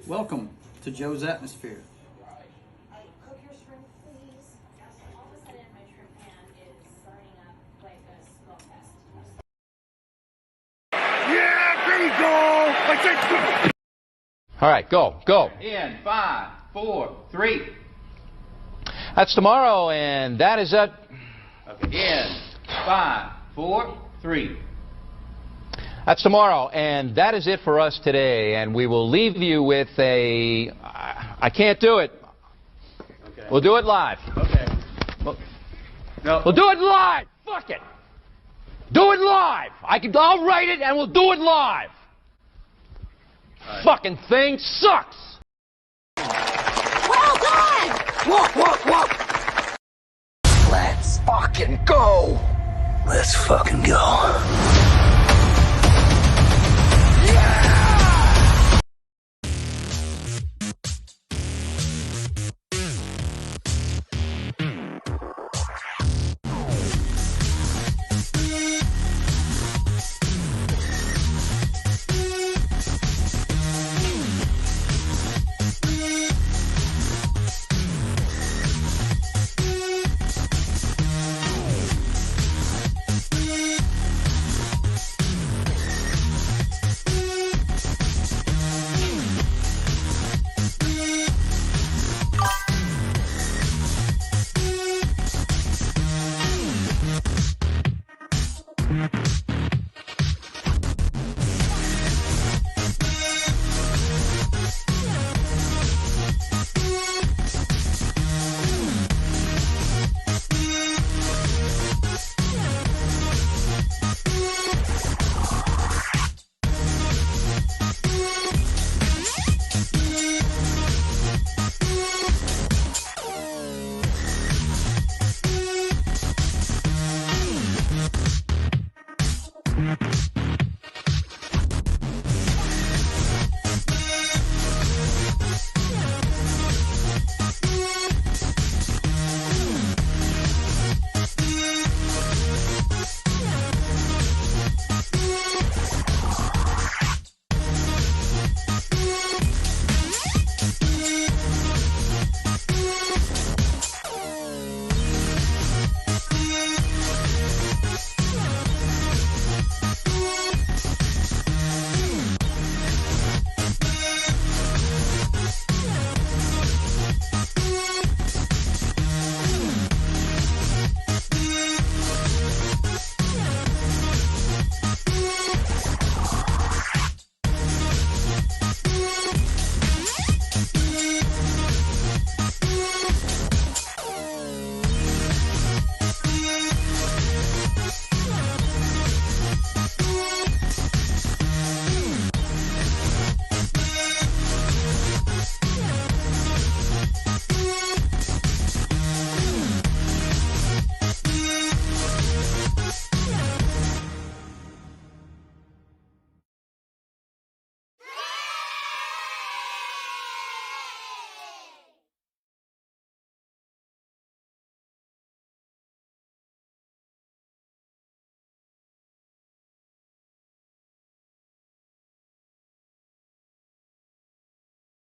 Welcome to Joe's Atmosphere. Cook your shrimp, please. All of a sudden, my shrimp pan is burning up like a smoke fest. Yeah, there you go. All right, go. In 5, 4, 3. That's tomorrow, and that is it. Okay. In 5, 4, 3. That's tomorrow, and that is it for us today. And we will leave you with a. I can't do it. Okay. We'll do it live. Okay. No. We'll do it live. Fuck it. Do it live. I'll write it, and we'll do it live. Right. Fucking thing sucks. Well done! Walk. Let's fucking go. Let's fucking go.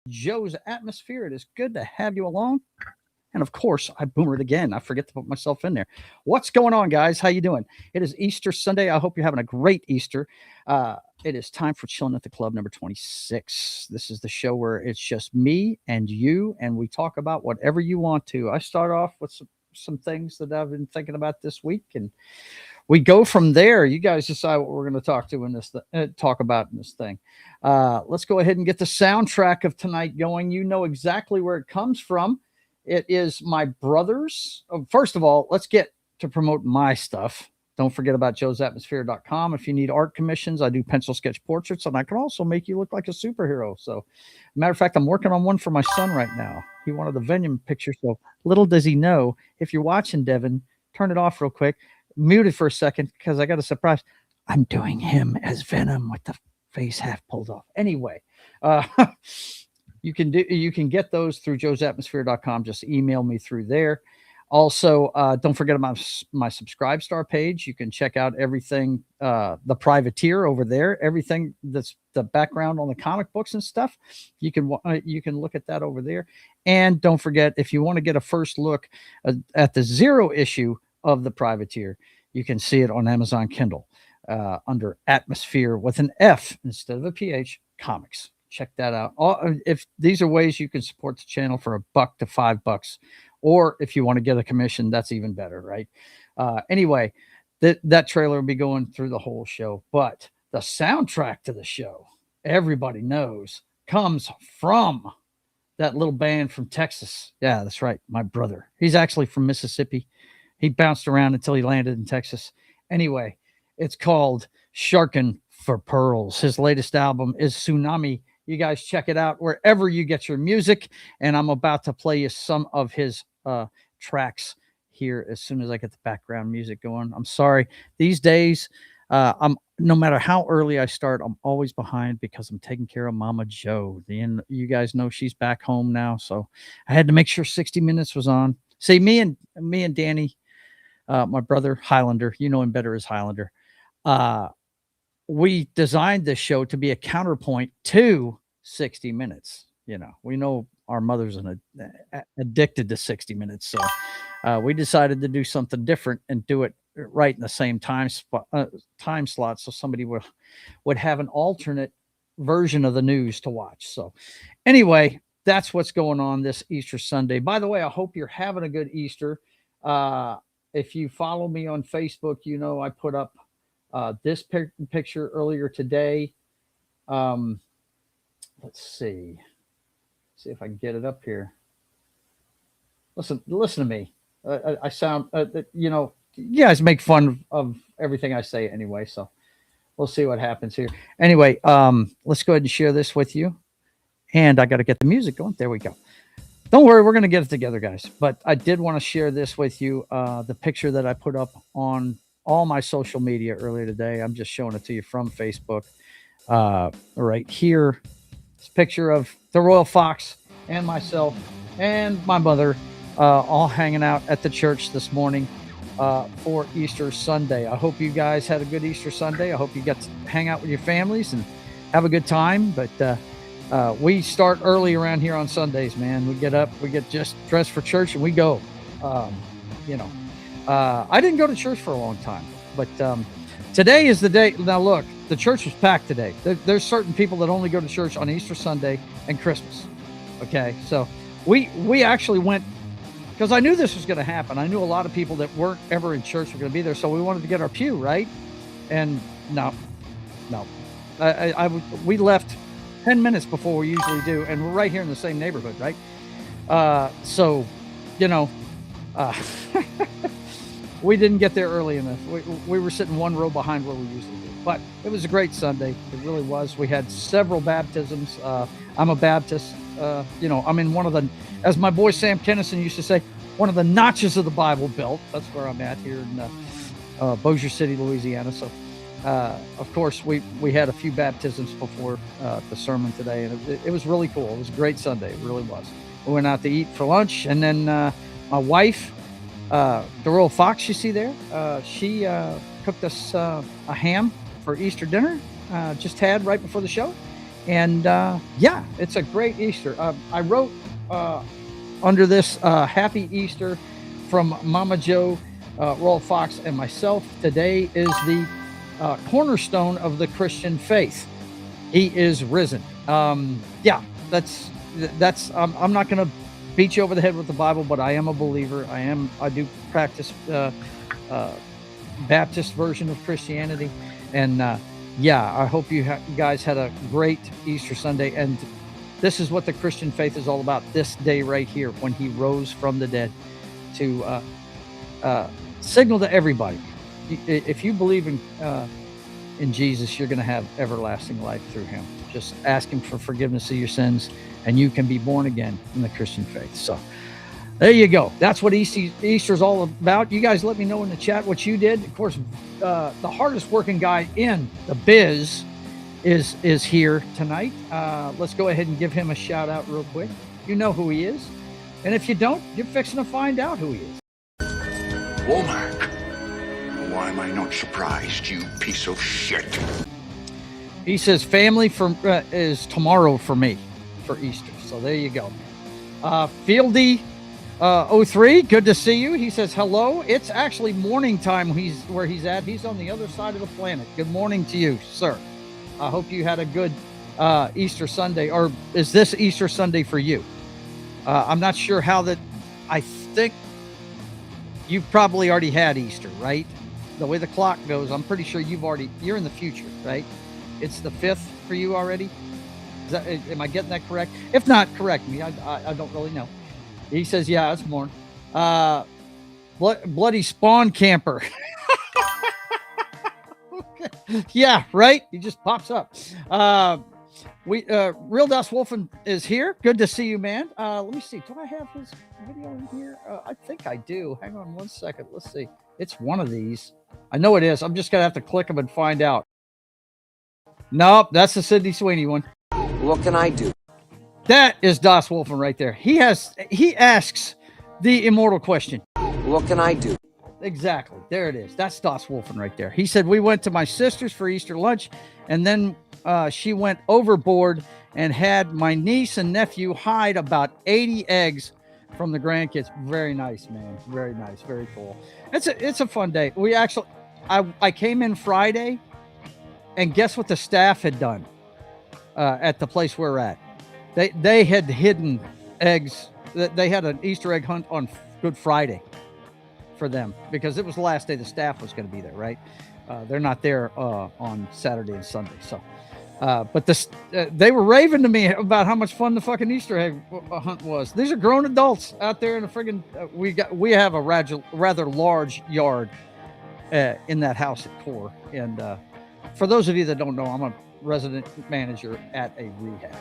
Joe's Atmosphere. It is good to have you along. And of course, I boomered again. I forget to put myself in there. What's going on, guys? How you doing? It is Easter Sunday. I hope you're having a great Easter. It is time for Chillin' at the Club number 26. This is the show where it's just me and you, and we talk about whatever you want to. I start off with some things that I've been thinking about this week, and we go from there. You guys decide what we're going to talk about in this thing. Let's go ahead and get the soundtrack of tonight going. You know exactly where it comes from. It is my brother's. First of all, let's get to promote my stuff. Don't forget about joesatmosphere.com. If you need art commissions, I do pencil sketch portraits, and I can also make you look like a superhero. So, matter of fact, I'm working on one for my son right now. He wanted the Venom picture, so little does he know. If you're watching, Devin, turn it off real quick. muted for a second because I got a surprise. I'm doing him as Venom with the face half pulled off. Anyway, you can get those through joesatmosphere.com. Just email me through there. Also, don't forget about my Subscribe Star page. You can check out everything, the Privateer over there, everything that's the background on the comic books and stuff. You can look at that over there. And don't forget, if you want to get a first look at the 0 issue of the Privateer, you can see it on Amazon Kindle under Atmosphere with an F instead of a PH Comics. Check that out. If these are ways you can support the channel for $1 to $5. Or if you want to get a commission, that's even better, right? Anyway, that trailer will be going through the whole show. But the soundtrack to the show, everybody knows, comes from that little band from Texas. Yeah, that's right. My brother. He's actually from Mississippi. He bounced around until he landed in Texas. Anyway, it's called Sharkin' for Pearls. His latest album is Tsunami. You guys check it out wherever you get your music. And I'm about to play you some of his tracks here as soon as I get the background music going. I'm sorry. These days, no matter how early I start, I'm always behind because I'm taking care of Mama Joe. You guys know she's back home now. So I had to make sure 60 Minutes was on. See, me and Danny, my brother Highlander, you know him better as Highlander. We designed this show to be a counterpoint to 60 Minutes. You know, we know our mother's addicted to 60 Minutes. So we decided to do something different and do it right in the same time slot. So somebody would have an alternate version of the news to watch. So anyway, that's what's going on this Easter Sunday. By the way, I hope you're having a good Easter. If you follow me on Facebook, you know, I put up this picture earlier today. Let's see if I can get it up here. Listen to me. I sound, you know, you guys make fun of everything I say anyway. So we'll see what happens here. Anyway, let's go ahead and share this with you. And I got to get the music going. There we go. Don't worry, we're going to get it together, guys. But I did want to share this with you. The picture that I put up on all my social media earlier today. I'm just showing it to you from Facebook. Right here. It's a picture of the Royal Fox and myself and my mother all hanging out at the church this morning for Easter Sunday. I hope you guys had a good Easter Sunday. I hope you got to hang out with your families and have a good time. But we start early around here on Sundays, man. We get up, we get just dressed for church, and we go. You know, I didn't go to church for a long time, but today is the day. Now, look, the church was packed today. There's certain people that only go to church on Easter Sunday and Christmas. Okay, so we actually went because I knew this was going to happen. I knew a lot of people that weren't ever in church were going to be there, so we wanted to get our pew, right? And no, we left 10 minutes before we usually do, and we're right here in the same neighborhood, right? So, you know, we didn't get there early enough. We were sitting one row behind where we usually do. But it was a great Sunday. It really was. We had several baptisms. I'm a Baptist. You know, I'm in one of the, as my boy Sam Kennison used to say, one of the notches of the Bible Belt. That's where I'm at here in Bossier City, Louisiana. So, of course, we had a few baptisms before the sermon today, and it was really cool. It was a great Sunday. It really was. We went out to eat for lunch, and then my wife, the Royal Fox you see there, she cooked us a ham for Easter dinner, just had right before the show. And yeah, it's a great Easter. I wrote under this Happy Easter from Mama Joe, Royal Fox, and myself. Today is the cornerstone of the Christian faith. He is risen. Yeah, that's I'm not going to beat you over the head with the Bible, but I am a believer. I do practice Baptist version of Christianity. And yeah, I hope you guys had a great Easter Sunday. And this is what the Christian faith is all about. This day right here, when he rose from the dead, to signal to everybody, if you believe in Jesus, you're going to have everlasting life through him. Just ask him for forgiveness of your sins, and you can be born again in the Christian faith. So There you go. That's what Easter's all about. You guys let me know in the chat what you did. Of course, the hardest working guy in the biz is here tonight. Let's go ahead and give him a shout out real quick. You know who he is. And if you don't, you're fixing to find out who he is. Womack. Why am I not surprised, you piece of shit? He says family is tomorrow for me for Easter. So there you go. Fieldy 03, good to see you. He says hello. It's actually morning time where he's at. He's on the other side of the planet. Good morning to you, sir. I hope you had a good Easter Sunday, or is this Easter Sunday for you? I'm not sure how that. I think you've probably already had Easter, right? The way the clock goes, I'm pretty sure you're in the future, right? It's the 5th for you already. Am I getting that correct? If not, correct me. I don't really know. He says, yeah, it's morning. Bloody spawn camper. Okay. Yeah, right. He just pops up. Real Das Wolfen is here. Good to see you, man. Let me see. Do I have his video in here? I think I do. Hang on one second. Let's see. It's one of these. I know it is. I'm just gonna have to click them and find out. Nope, that's the Sydney Sweeney one. What can I do? That is Das Wolfen right there. He asks the immortal question. What can I do? Exactly. There it is. That's Das Wolfen right there. He said, we went to my sister's for Easter lunch, and then she went overboard and had my niece and nephew hide about 80 eggs from the grandkids. Very nice, man. Very nice. Very cool. It's a fun day. We actually, I came in Friday, and guess what the staff had done at the place we're at? They had hidden eggs. They had an Easter egg hunt on Good Friday for them because it was the last day the staff was going to be there, right? They're not there on Saturday and Sunday. So, but they were raving to me about how much fun the fucking Easter egg hunt was. These are grown adults out there in the friggin' we have a rather large yard in that house at Core. And for those of you that don't know, I'm a resident manager at a rehab.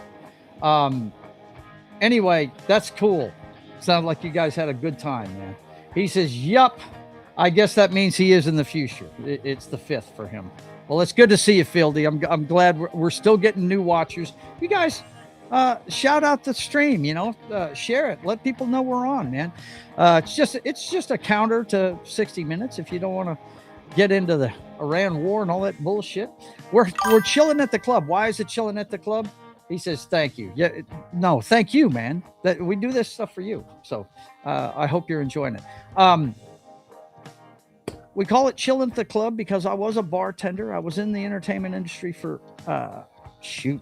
Anyway, that's cool. Sounds like you guys had a good time, man. He says, yup. I guess that means he is in the future. It's the 5th for him. Well, it's good to see you, Fieldy. I'm glad we're still getting new watchers. You guys, shout out the stream, share it. Let people know we're on, man. It's just a counter to 60 minutes. If you don't want to get into the Iran war and all that bullshit, we're chilling at the club. Why is it chilling at the club? He says, thank you. Yeah, no, thank you, man. That we do this stuff for you. So I hope you're enjoying it. We call it Chillin' at the Club because I was a bartender. I was in the entertainment industry for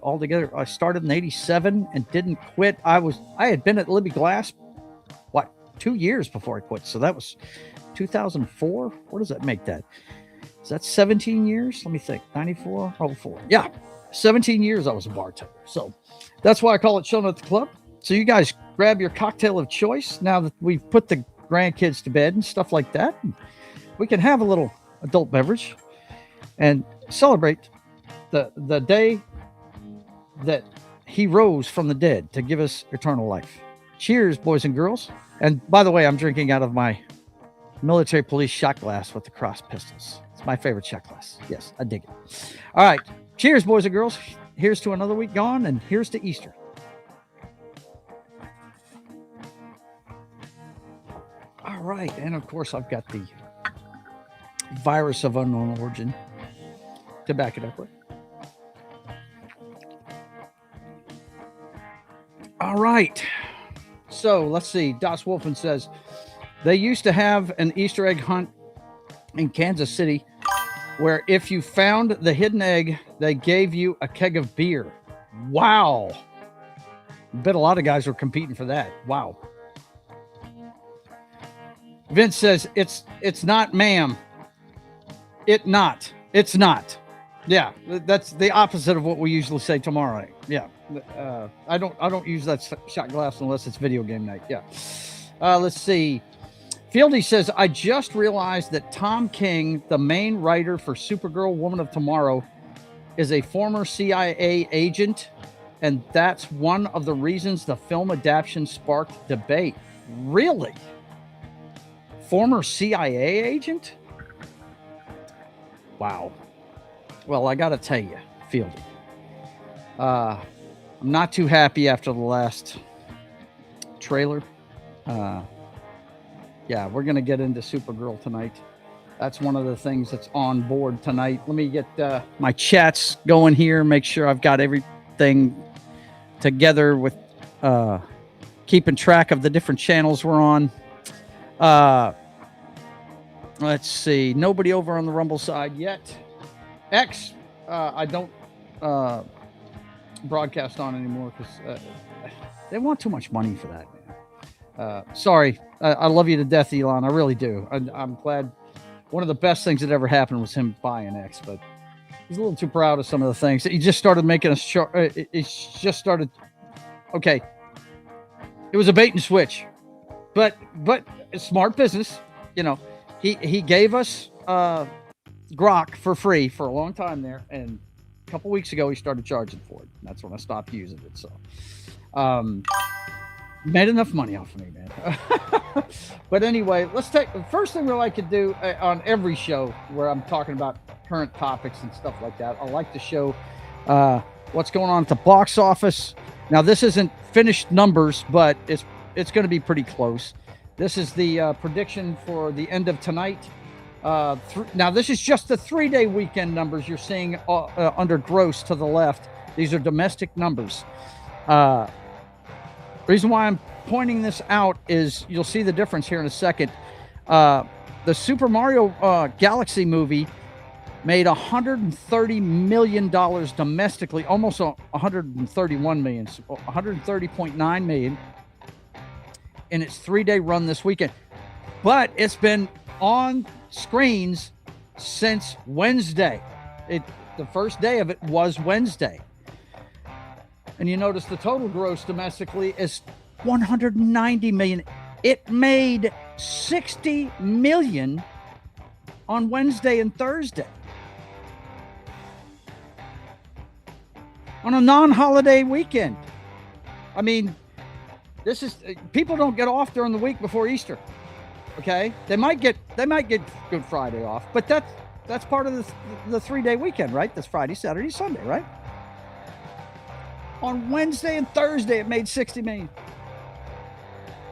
altogether. I started in '87 and didn't quit. I had been at Libby Glass 2 years before I quit. So that was 2004. What does that make that? Is that 17 years? Let me think. 94, 04. Yeah. 17 years I was a bartender. So that's why I call it Chillin' at the Club. So you guys grab your cocktail of choice now that we've put the grandkids to bed and stuff like that. We can have a little adult beverage and celebrate the day that he rose from the dead to give us eternal life. Cheers, boys and girls. And by the way, I'm drinking out of my military police shot glass with the cross pistols. It's my favorite shot glass. Yes, I dig it. All right. Cheers, boys and girls. Here's to another week gone, and here's to Easter. All right. And of course, I've got the virus of unknown origin to back it up with. All right. So let's see. Das Wolfen says they used to have an Easter egg hunt in Kansas City where if you found the hidden egg, they gave you a keg of beer. Wow. I bet a lot of guys were competing for that. Wow. Vince says, it's not, ma'am. It's not. Yeah, that's the opposite of what we usually say tomorrow night. Yeah. I don't use that shot glass unless it's video game night. Yeah. Let's see. Fieldy says, I just realized that Tom King, the main writer for Supergirl, Woman of Tomorrow, is a former CIA agent, and that's one of the reasons the film adaptation sparked debate. Really? Former CIA agent? Wow. Well, I got to tell you, Fieldy, I'm not too happy after the last trailer. Yeah, we're going to get into Supergirl tonight. That's one of the things that's on board tonight. Let me get my chats going here, make sure I've got everything together with keeping track of the different channels we're on. Let's see. Nobody over on the Rumble side yet. X, I don't broadcast on anymore because they want too much money for that, man. Sorry. I love you to death, Elon. I really do. I'm glad. One of the best things that ever happened was him buying X, but he's a little too proud of some of the things. He just started making us just started. Okay. It was a bait and switch, but it's smart business. You know, he gave us Grok for free for a long time there, and a couple weeks ago he started charging for it. That's when I stopped using it. So, made enough money off of me, man. But anyway, let's take the first thing we like to do on every show where I'm talking about current topics and stuff like that. I like to show what's going on at the box office. Now, this isn't finished numbers, but it's going to be pretty close. This is the prediction for the end of tonight. Now, this is just the 3-day weekend numbers you're seeing under gross to the left. These are domestic numbers. Reason why I'm pointing this out is you'll see the difference here in a second. The Super Mario Galaxy movie made $130 million domestically, almost 131 million, 130.9 million in its 3-day run this weekend. But it's been on screens since Wednesday. The first day of it was Wednesday. And you notice the total gross domestically is 190 million. It made 60 million on Wednesday and Thursday. On a non-holiday weekend. I mean, this is people don't get off during the week before Easter. Okay? They might get Good Friday off, but that's part of the 3-day weekend, right? That's Friday, Saturday, Sunday, right? On Wednesday and Thursday, it made 60 million.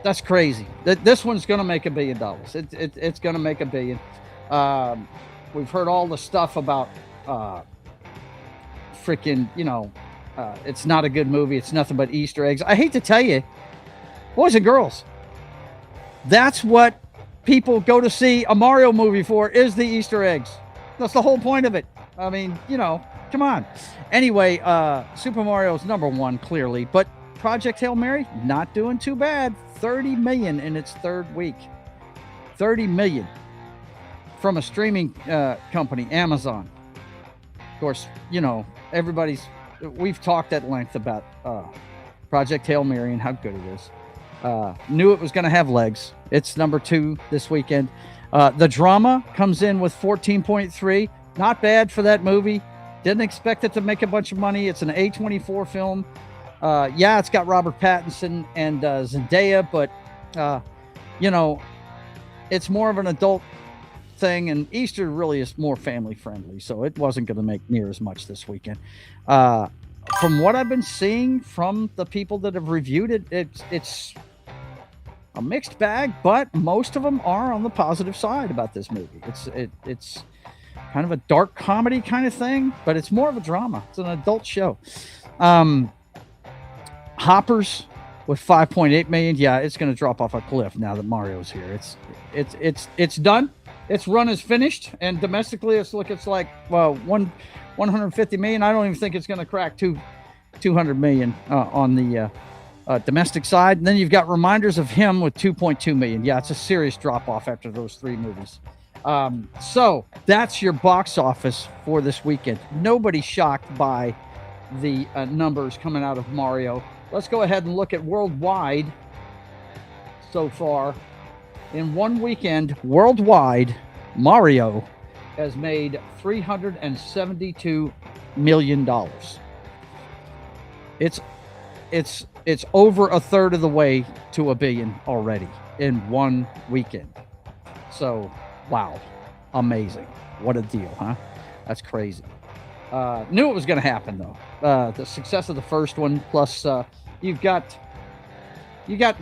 That's crazy. This one's going to make $1 billion. It's going to make $1 billion. We've heard all the stuff about freaking, it's not a good movie. It's nothing but Easter eggs. I hate to tell you, boys and girls, that's what people go to see a Mario movie for, is the Easter eggs. That's the whole point of it. I mean, come on. Anyway, Super Mario is #1, clearly, but Project Hail Mary, not doing too bad. 30 million in its third week. 30 million from a streaming company, Amazon. Of course, we've talked at length about Project Hail Mary and how good it is. Knew it was going to have legs. It's #2 this weekend. The drama comes in with 14.3. Not bad for that movie. Didn't expect it to make a bunch of money. It's an A24 film. Yeah, it's got Robert Pattinson and Zendaya, but, it's more of an adult thing, and Easter really is more family friendly, so it wasn't going to make near as much this weekend. From what I've been seeing from the people that have reviewed it, it's a mixed bag, but most of them are on the positive side about this movie. It's kind of a dark comedy kind of thing, but it's more of a drama. It's an adult show. Hoppers with 5.8 million. Yeah, it's going to drop off a cliff now that Mario's here. It's done. Its run is finished, and domestically, it's like 150 million. I don't even think it's going to crack 200 million on the domestic side. And then you've got Reminders of Him with 2.2 million. Yeah, it's a serious drop off after those 3 movies. So that's your box office for this weekend. Nobody's shocked by the numbers coming out of Mario. Let's go ahead and look at worldwide so far. In one weekend, worldwide, Mario has made $372 million. It's it's over a third of the way to $1 billion already in one weekend. So, wow, amazing! What a deal, huh? That's crazy. Knew it was going to happen though. The success of the first one, plus you got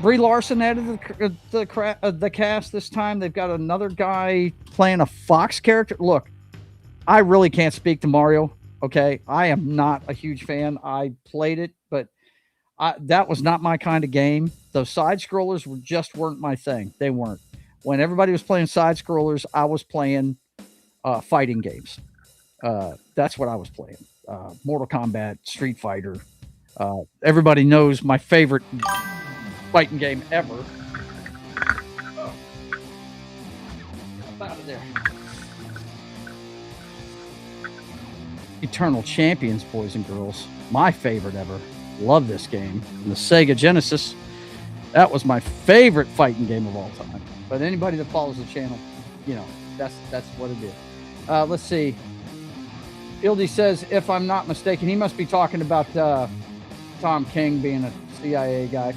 Brie Larson added to the cast this time. They've got another guy playing a Fox character. Look, I really can't speak to Mario. Okay, I am not a huge fan. I played it, but that was not my kind of game. Those side scrollers just weren't my thing. They weren't. When everybody was playing side scrollers, I was playing fighting games. That's what I was playing. Mortal Kombat, Street Fighter. Everybody knows my favorite fighting game ever. Oh. Up out of there. Eternal Champions, boys and girls. My favorite ever. Love this game. And the Sega Genesis. That was my favorite fighting game of all time. But anybody that follows the channel, you know, that's what it is. Let's see. Ildy says, if I'm not mistaken, he must be talking about Tom King being a CIA guy.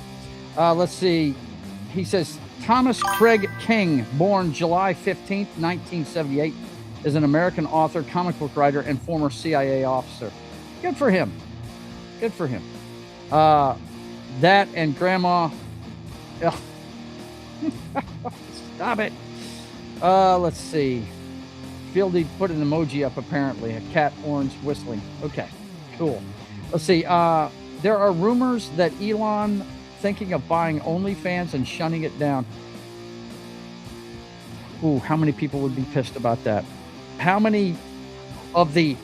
Let's see. He says, Thomas Craig King, born July 15th, 1978, is an American author, comic book writer, and former CIA officer. Good for him. Good for him. That and Grandma... Stop it. Let's see. Fieldy put an emoji up, apparently. A cat orange whistling. Okay, cool. Let's see. There are rumors that Elon thinking of buying OnlyFans and shutting it down. Ooh, how many people would be pissed about that? How many of the,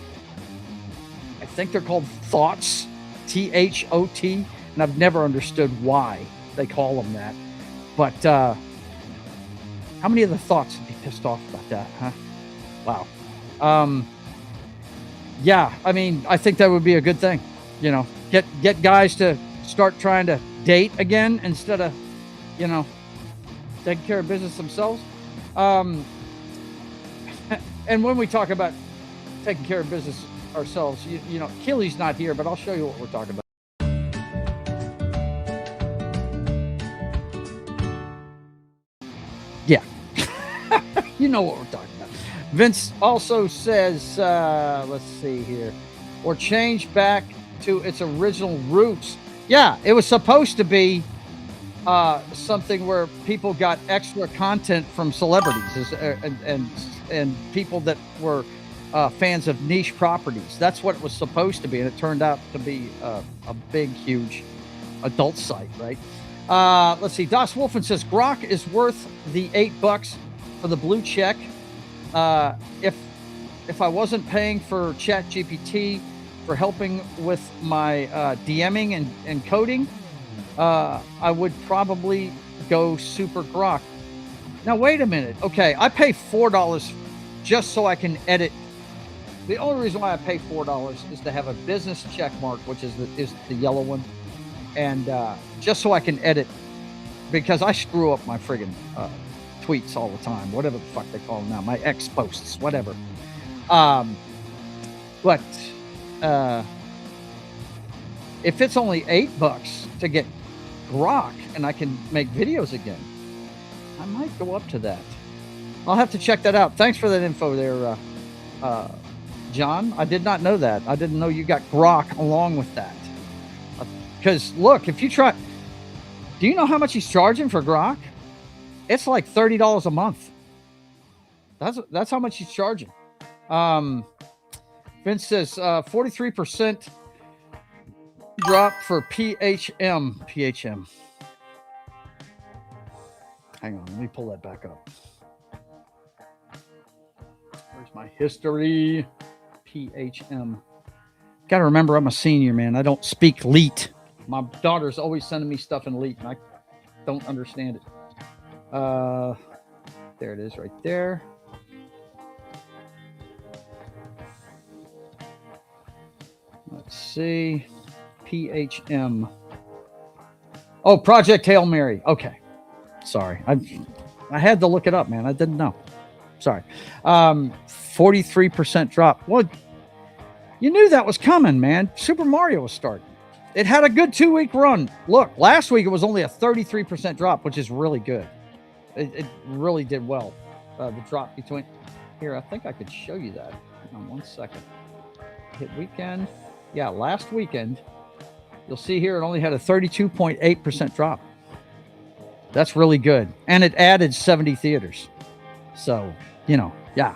I think they're called thoughts, T-H-O-T, and I've never understood why they call them that. But how many of the thoughts would be pissed off about that, huh? Wow. Yeah, I mean, I think that would be a good thing. You know, get guys to start trying to date again instead of, you know, taking care of business themselves. And when we talk about taking care of business ourselves, you know, Keely's not here, but I'll show you what we're talking about. Yeah. You know what we're talking about. Vince also says, let's see here, or change back to its original roots. Yeah, it was supposed to be something where people got extra content from celebrities and people that were fans of niche properties. That's what it was supposed to be, and it turned out to be a big, huge adult site, right? Let's see. Das Wolfen says Grok is worth the $8 for the blue check. If I wasn't paying for ChatGPT for helping with my DMing and coding, I would probably go Super Grok. Now wait a minute. Okay, I pay $4 just so I can edit. The only reason why I pay $4 is to have a business check mark, which is the yellow one, and just so I can edit, because I screw up my friggin' tweets all the time, whatever the fuck they call them now, my ex posts, whatever. But if it's only $8 to get Grok and I can make videos again, I might go up to that. I'll have to check that out. Thanks for that info there, John. I did not know that. I didn't know you got Grok along with that. Because look, if you try, do you know how much he's charging for Grok? It's like $30 a month. That's how much he's charging. Vince says 43% drop for PHM. Hang on, let me pull that back up. Where's my history? PHM. Got to remember, I'm a senior, man. I don't speak Leet. My daughter's always sending me stuff in Leet, and I don't understand it. There it is right there. Let's see. PHM. Oh, Project Hail Mary. Okay. Sorry. I had to look it up, man. I didn't know. Sorry. 43% drop. Well, you knew that was coming, man. Super Mario was starting. it had a good 2-week run. Look, last week it was only a 33% drop, which is really good. It really did well. The drop between here, I think I could show you that. Hang on 1 second. Hit weekend. Yeah, last weekend. You'll see here it only had a 32.8% drop. That's really good. And it added 70 theaters. So, yeah.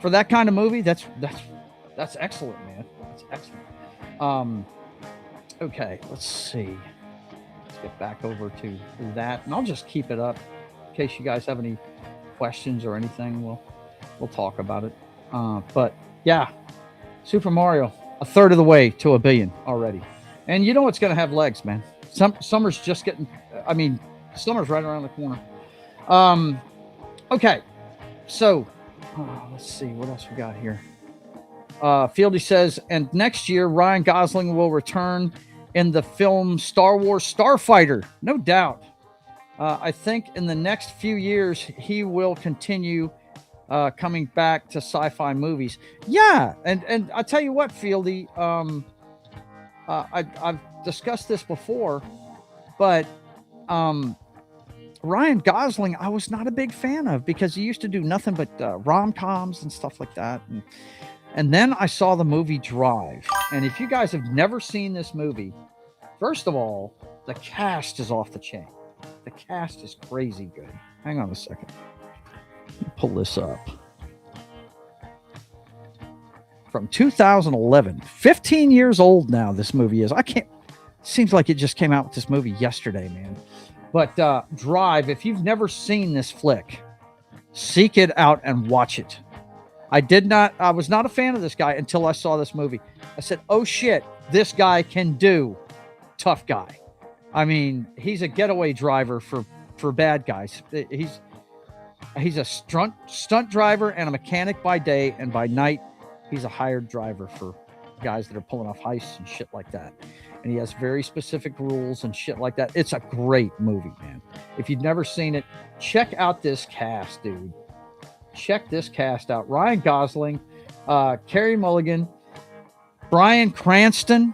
For that kind of movie, that's excellent, man. That's excellent. Okay, let's see. Let's get back over to that. And I'll just keep it up in case you guys have any questions or anything. We'll talk about it. But yeah, Super Mario, a third of the way to $1 billion already. And you know it's going to have legs, man. Summer's just getting, summer's right around the corner. Okay, so let's see what else we got here. Fieldy says, and next year Ryan Gosling will return in the film Star Wars Starfighter. No doubt. I think in the next few years he will continue coming back to sci-fi movies. Yeah, and I tell you what, Fieldy, I've discussed this before, but Ryan Gosling I was not a big fan of because he used to do nothing but rom-coms and stuff like that. And then I saw the movie Drive. And if you guys have never seen this movie, first of all, the cast is off the chain. The cast is crazy good. Hang on a second. Let me pull this up. From 2011. 15 years old now, this movie is. Seems like it just came out with this movie yesterday, man. But Drive, if you've never seen this flick, seek it out and watch it. I was not a fan of this guy until I saw this movie. I said, oh shit, this guy can do tough guy. I mean, he's a getaway driver for bad guys. He's a stunt driver and a mechanic by day, and by night, he's a hired driver for guys that are pulling off heists and shit like that. And he has very specific rules and shit like that. It's a great movie, man. If you've never seen it, check out this cast, dude. Check this cast out. Ryan Gosling, Carey Mulligan, Bryan Cranston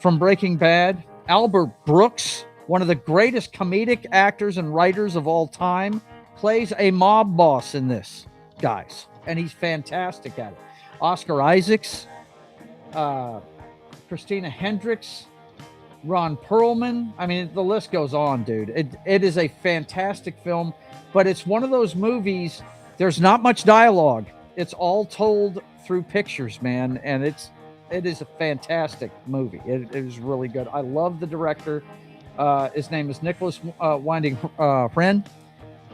from Breaking Bad, Albert Brooks, one of the greatest comedic actors and writers of all time, plays a mob boss in this, guys. And he's fantastic at it. Oscar Isaacs, Christina Hendricks, Ron Perlman. I mean, the list goes on, dude. It is a fantastic film, but it's one of those movies, there's not much dialogue. It's all told through pictures, man, and it is a fantastic movie. It is really good. I love the director. His name is Nicholas Winding Refn,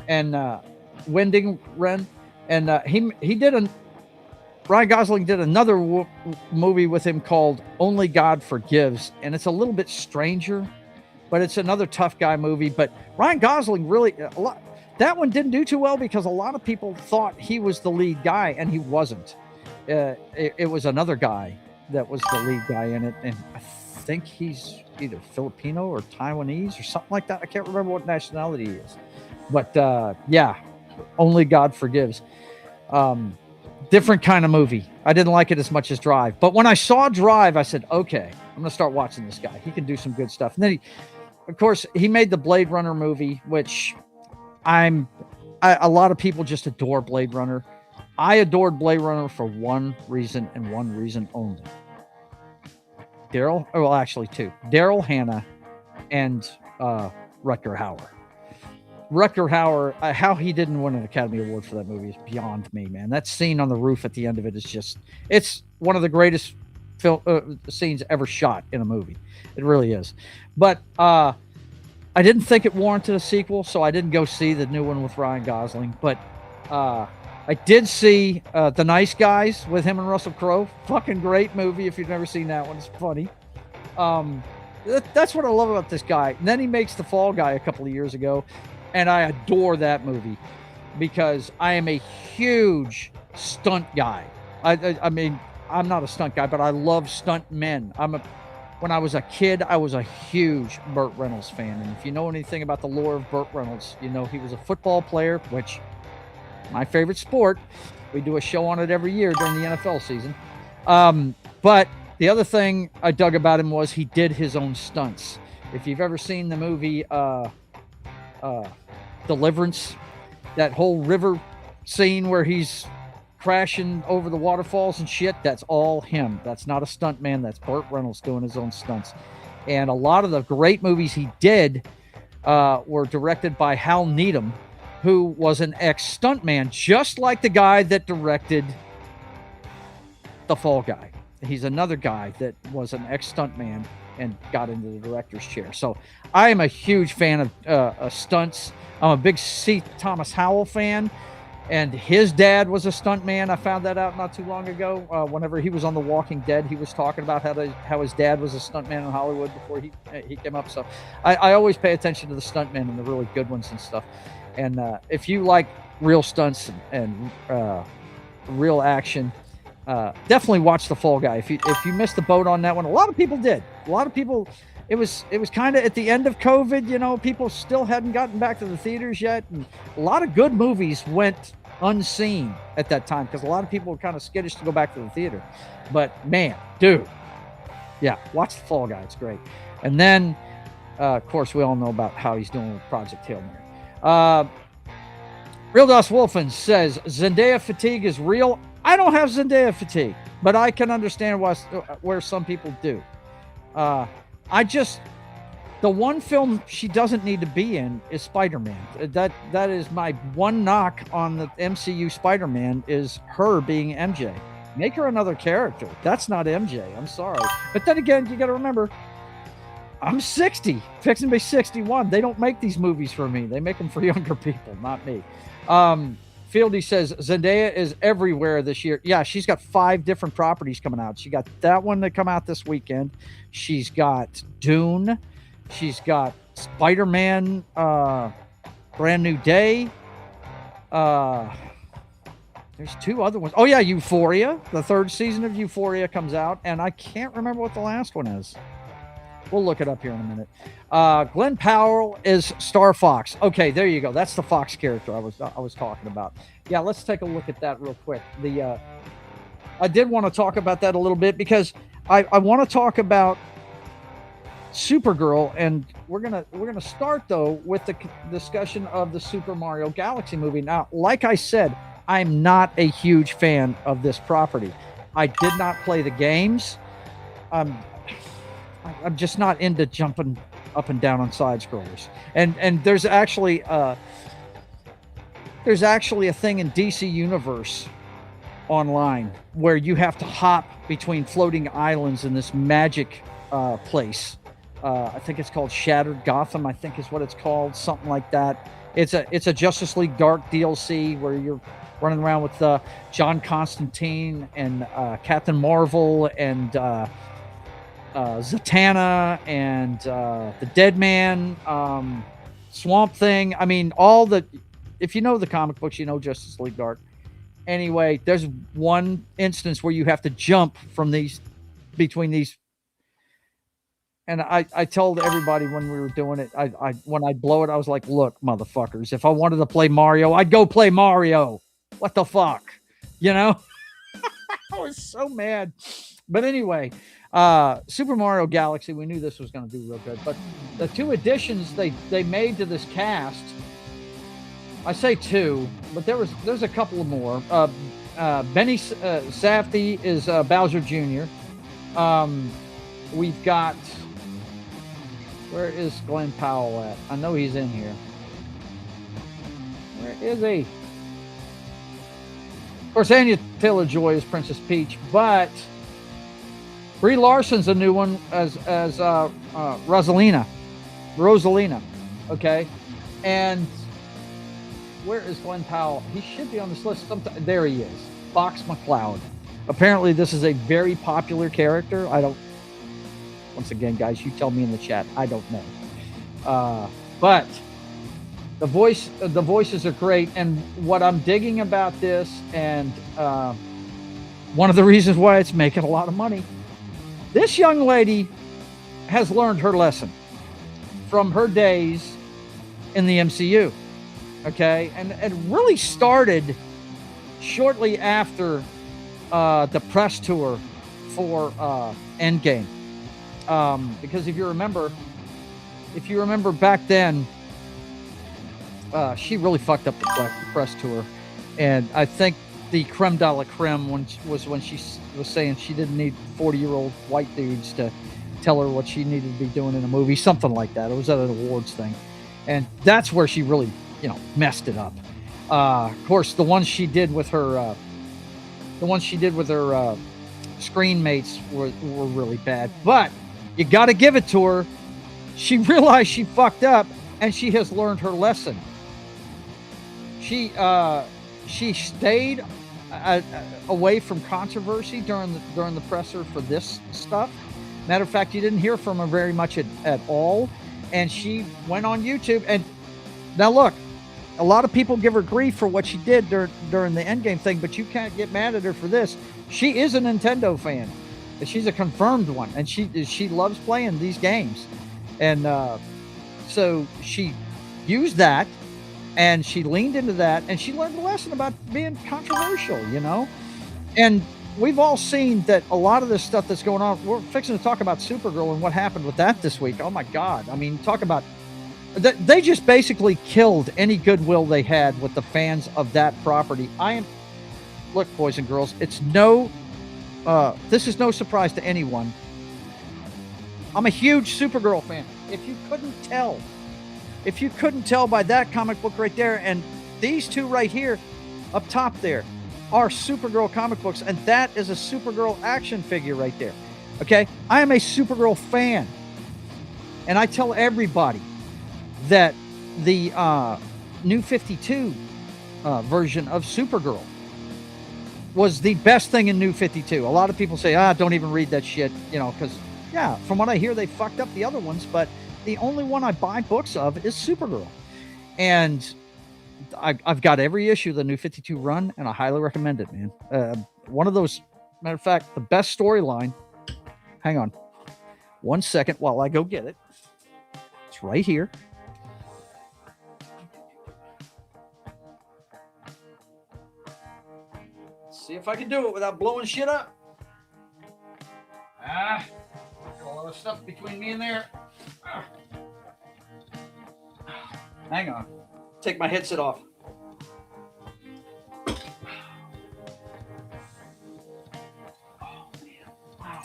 and Winding Refn, and Ryan Gosling did another movie with him called Only God Forgives, and it's a little bit stranger, but it's another tough guy movie. But Ryan Gosling really that one didn't do too well because a lot of people thought he was the lead guy, and he wasn't. It was another guy that was the lead guy in it, and I think he's either Filipino or Taiwanese or something like that. I can't remember what nationality he is, but yeah, Only God Forgives. Different kind of movie. I didn't like it as much as Drive, but when I saw Drive, I said, okay, I'm gonna start watching this guy. He can do some good stuff. And then of course, he made the Blade Runner movie, which a lot of people just adore Blade Runner. I adored Blade Runner for one reason and one reason only. Actually two. Daryl Hannah and Rutger Hauer. Rutger Hauer, how he didn't win an Academy Award for that movie is beyond me, man. That scene on the roof at the end of it is it's one of the greatest scenes ever shot in a movie. It really is. But I didn't think it warranted a sequel, so I didn't go see the new one with Ryan Gosling. But I did see The Nice Guys with him and Russell Crowe. Fucking great movie. If you've never seen that one, it's funny. That's what I love about this guy. And then he makes The Fall Guy a couple of years ago, and I adore that movie because I am a huge stunt guy. I mean, I'm not a stunt guy, but I love stunt men. When I was a kid, I was a huge Burt Reynolds fan. And if you know anything about the lore of Burt Reynolds, you know he was a football player, which my favorite sport. We do a show on it every year during the NFL season. But The other thing I dug about him was he did his own stunts. If you've ever seen the movie Deliverance, that whole river scene where he's crashing over the waterfalls and shit, that's all him. That's not a stunt man. That's Burt Reynolds doing his own stunts. And a lot of the great movies he did were directed by Hal Needham, who was an ex-stuntman, just like the guy that directed The Fall Guy. He's another guy that was an ex-stuntman and got into the director's chair. So I am a huge fan of stunts. I'm a big C. Thomas Howell fan, and his dad was a stuntman. I found that out not too long ago. Whenever he was on The Walking Dead, he was talking about how his dad was a stuntman in Hollywood before he came up. So I always pay attention to the stuntmen and the really good ones and stuff. And if you like real stunts and real action, definitely watch The Fall Guy. If you missed the boat on that one, a lot of people did. A lot of people. It was kind of at the end of COVID. You know, people still hadn't gotten back to the theaters yet, and a lot of good movies went unseen at that time because a lot of people were kind of skittish to go back to the theater. But man, dude, yeah, watch The Fall Guy. It's great. And then, of course, we all know about how he's doing with Project Hail Mary. Real Das Wolfen says Zendaya fatigue is real. I don't have Zendaya fatigue, but I can understand where some people do. The one film she doesn't need to be in is Spider-Man. That is my one knock on the MCU Spider-Man is her being MJ. Make her another character. That's not MJ. I'm sorry. But then again, you got to remember, I'm 60, fixing to be 61. They don't make these movies for me. They make them for younger people, not me. Fieldy says Zendaya is everywhere this year. Yeah, she's got 5 different properties coming out. She got that one that come out this weekend. She's got Dune. She's got Spider-Man, Brand New Day. There's 2 other ones. Oh yeah, Euphoria. The 3rd season of Euphoria comes out, and I can't remember what the last one is. We'll look it up here in a minute. Glenn Powell is Star Fox. Okay, there you go. That's the Fox character I was talking about. Yeah, let's take a look at that real quick. I did want to talk about that a little bit because I want to talk about Supergirl, and we're gonna start though with the discussion of the Super Mario Galaxy movie. Now, like I said, I'm not a huge fan of this property. I did not play the games. I'm just not into jumping up and down on side scrollers. And there's actually a thing in DC Universe online where you have to hop between floating islands in this magic place. I think it's called Shattered Gotham, I think is what it's called, something like that. It's a Justice League Dark DLC where you're running around with John Constantine and Captain Marvel and Zatanna and the Dead Man, Swamp Thing. I mean, if you know the comic books, you know Justice League Dark. Anyway, there's one instance where you have to jump from between these. And I told everybody when we were doing it, when I blow it, I was like, look, motherfuckers, if I wanted to play Mario, I'd go play Mario. What the fuck? You know? I was so mad. But anyway, Super Mario Galaxy, we knew this was going to do real good. But the 2 additions they made to this cast, I say 2, but there's a couple of more. Benny Safdie is Bowser Jr. We've got, where is Glenn Powell at? I know he's in here. Where is he? Of course, Anya Taylor-Joy is Princess Peach, but Brie Larson's a new one as Rosalina. Okay, and where is Glenn Powell? He should be on this list. There he is, Fox McCloud. Apparently, this is a very popular character. Once again, guys, you tell me in the chat. I don't know, but the voices are great, and what I'm digging about this, and one of the reasons why it's making a lot of money. This young lady has learned her lesson from her days in the MCU, okay? And it really started shortly after the press tour for Endgame. Because if you remember back then, she really fucked up the press tour. And I think the creme de la creme was when she was saying she didn't need 40-year-old white dudes to tell her what she needed to be doing in a movie, something like that. It was at an awards thing. And that's where she really, messed it up. Of course, the ones she did with her screen mates were really bad. But you got to give it to her. She realized she fucked up, and she has learned her lesson. She stayed away from controversy during the presser for this stuff. Matter of fact, you didn't hear from her very much at all. And she went on YouTube. And now look, a lot of people give her grief for what she did during the Endgame thing, but you can't get mad at her for this. She is a Nintendo fan. She's a confirmed one, and she loves playing these games. And so she used that, and she leaned into that, and she learned a lesson about being controversial, And we've all seen that a lot of this stuff that's going on. We're fixing to talk about Supergirl and what happened with that this week. Oh my God. I mean, talk about, they just basically killed any goodwill they had with the fans of that property. Look, boys and girls, this is no surprise to anyone. I'm a huge Supergirl fan. If you couldn't tell by that comic book right there, and these two right here up top there are Supergirl comic books, and that is a Supergirl action figure right there. Okay, I am a Supergirl fan, and I tell everybody that the New 52 version of Supergirl was the best thing in New 52. A lot of people say, don't even read that shit, because from what I hear, they fucked up the other ones, but the only one I buy books of is Supergirl. And I've got every issue of the New 52 run, and I highly recommend it, man. One of those, matter of fact, the best storyline. Hang on 1 second while I go get it. It's right here. Let's see if I can do it without blowing shit up. Got a lot of stuff between me and there. Hang on. Take my headset off. Oh, man. Wow.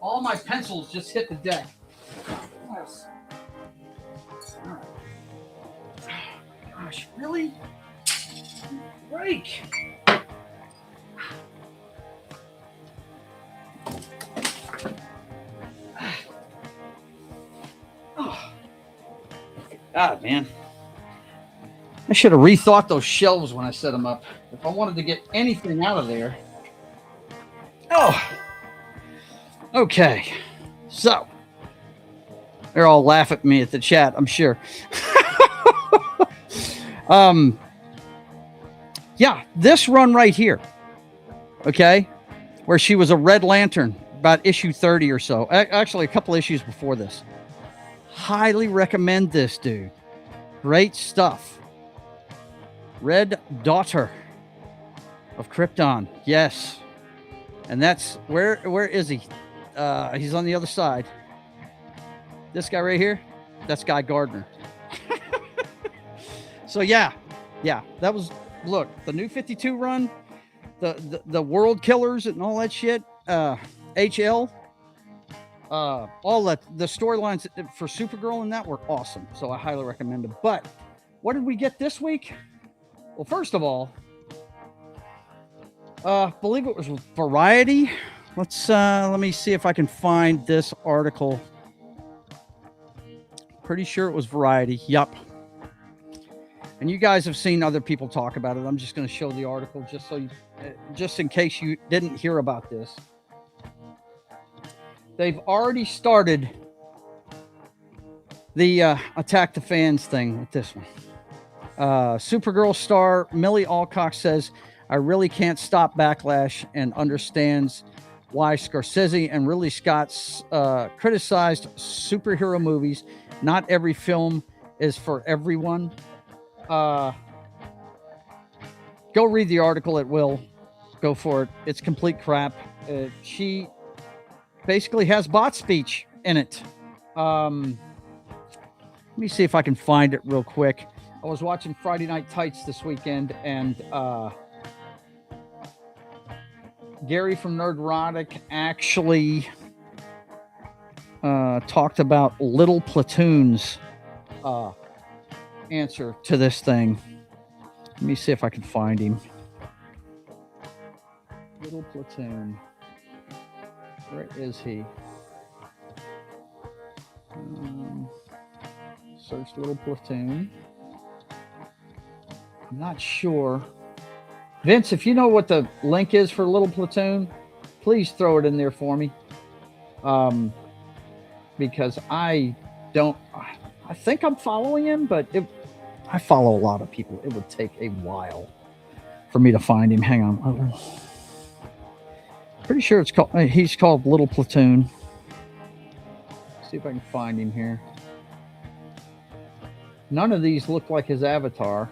All my pencils just hit the deck. Yes. All right. Gosh, really? Break. God, man. I should have rethought those shelves when I set them up. If I wanted to get anything out of there. Oh. Okay. So. They're all laughing at me at the chat, I'm sure. Yeah, this run right here. Okay. Where she was a Red Lantern, about issue 30 or so. Actually, a couple issues before this. Highly recommend this, dude. Great stuff. Red Daughter of Krypton. Yes. And that's where is he? He's on the other side. This guy right here, that's Guy Gardner. So yeah, that was, look, the New 52 run, the World Killers and all that shit, HL. All that, the storylines for Supergirl and that were awesome. So I highly recommend them. But what did we get this week? Well, first of all, believe it was Variety. Let me see if I can find this article. Pretty sure it was Variety. Yup. And you guys have seen other people talk about it. I'm just going to show the article just in case you didn't hear about this. They've already started the attack the fans thing with this one. Supergirl star Millie Alcock says, I really can't stop backlash and understands why Scorsese and Ridley Scott criticized superhero movies. Not every film is for everyone. Go read the article. It will go for it. It's complete crap. She basically has bot speech in it. Let me see if I can find it real quick. I was watching Friday Night Tights this weekend, and Gary from Nerdrotic actually talked about Little Platoon's answer to this thing. Let me see if I can find him. Little Platoon. Where is he? Search Little Platoon. I'm not sure. Vince, if you know what the link is for Little Platoon, please throw it in there for me. Because I think I'm following him, but I follow a lot of people. It would take a while for me to find him. Hang on. Pretty sure he's called Little Platoon. See if I can find him here. None of these look like his avatar.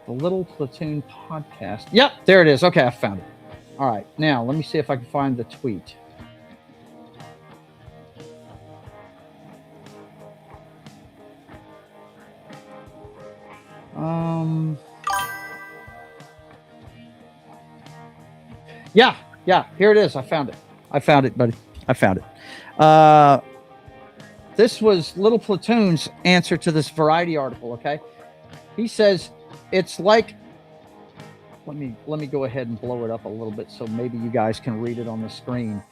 The Little Platoon podcast. Yep, there it is. Okay, I found it. All right, now let me see if I can find the tweet. Yeah, here it is. I found it, buddy. I found it. This was Little Platoon's answer to this Variety article, okay? He says it's like, let me go ahead and blow it up a little bit so maybe you guys can read it on the screen.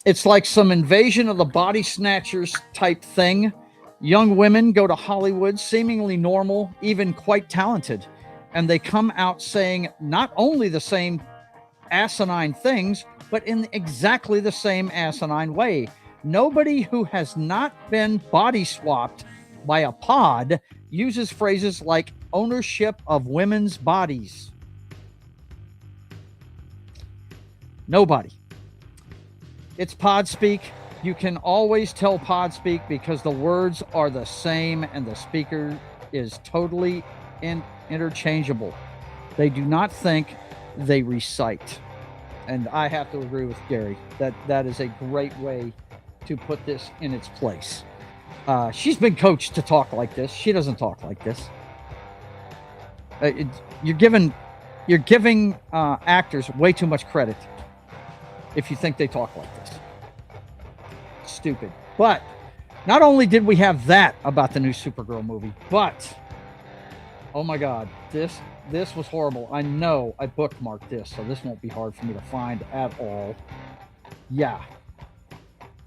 It's like some invasion of the body snatchers type thing. Young women go to Hollywood, seemingly normal, even quite talented, and they come out saying not only the same asinine things, but in exactly the same asinine way. Nobody who has not been body swapped by a pod uses phrases like ownership of women's bodies. Nobody. It's pod speak. You can always tell pod speak because the words are the same and the speaker is totally interchangeable. They do not think, they recite. And I have to agree with Gary that is a great way to put this in its place. She's been coached to talk like this. She doesn't talk like this. You're giving actors way too much credit if you think they talk like this. Stupid. But not only did we have that about the new Supergirl movie, but oh my God, this was horrible. I know I bookmarked this, so this won't be hard for me to find at all. Yeah.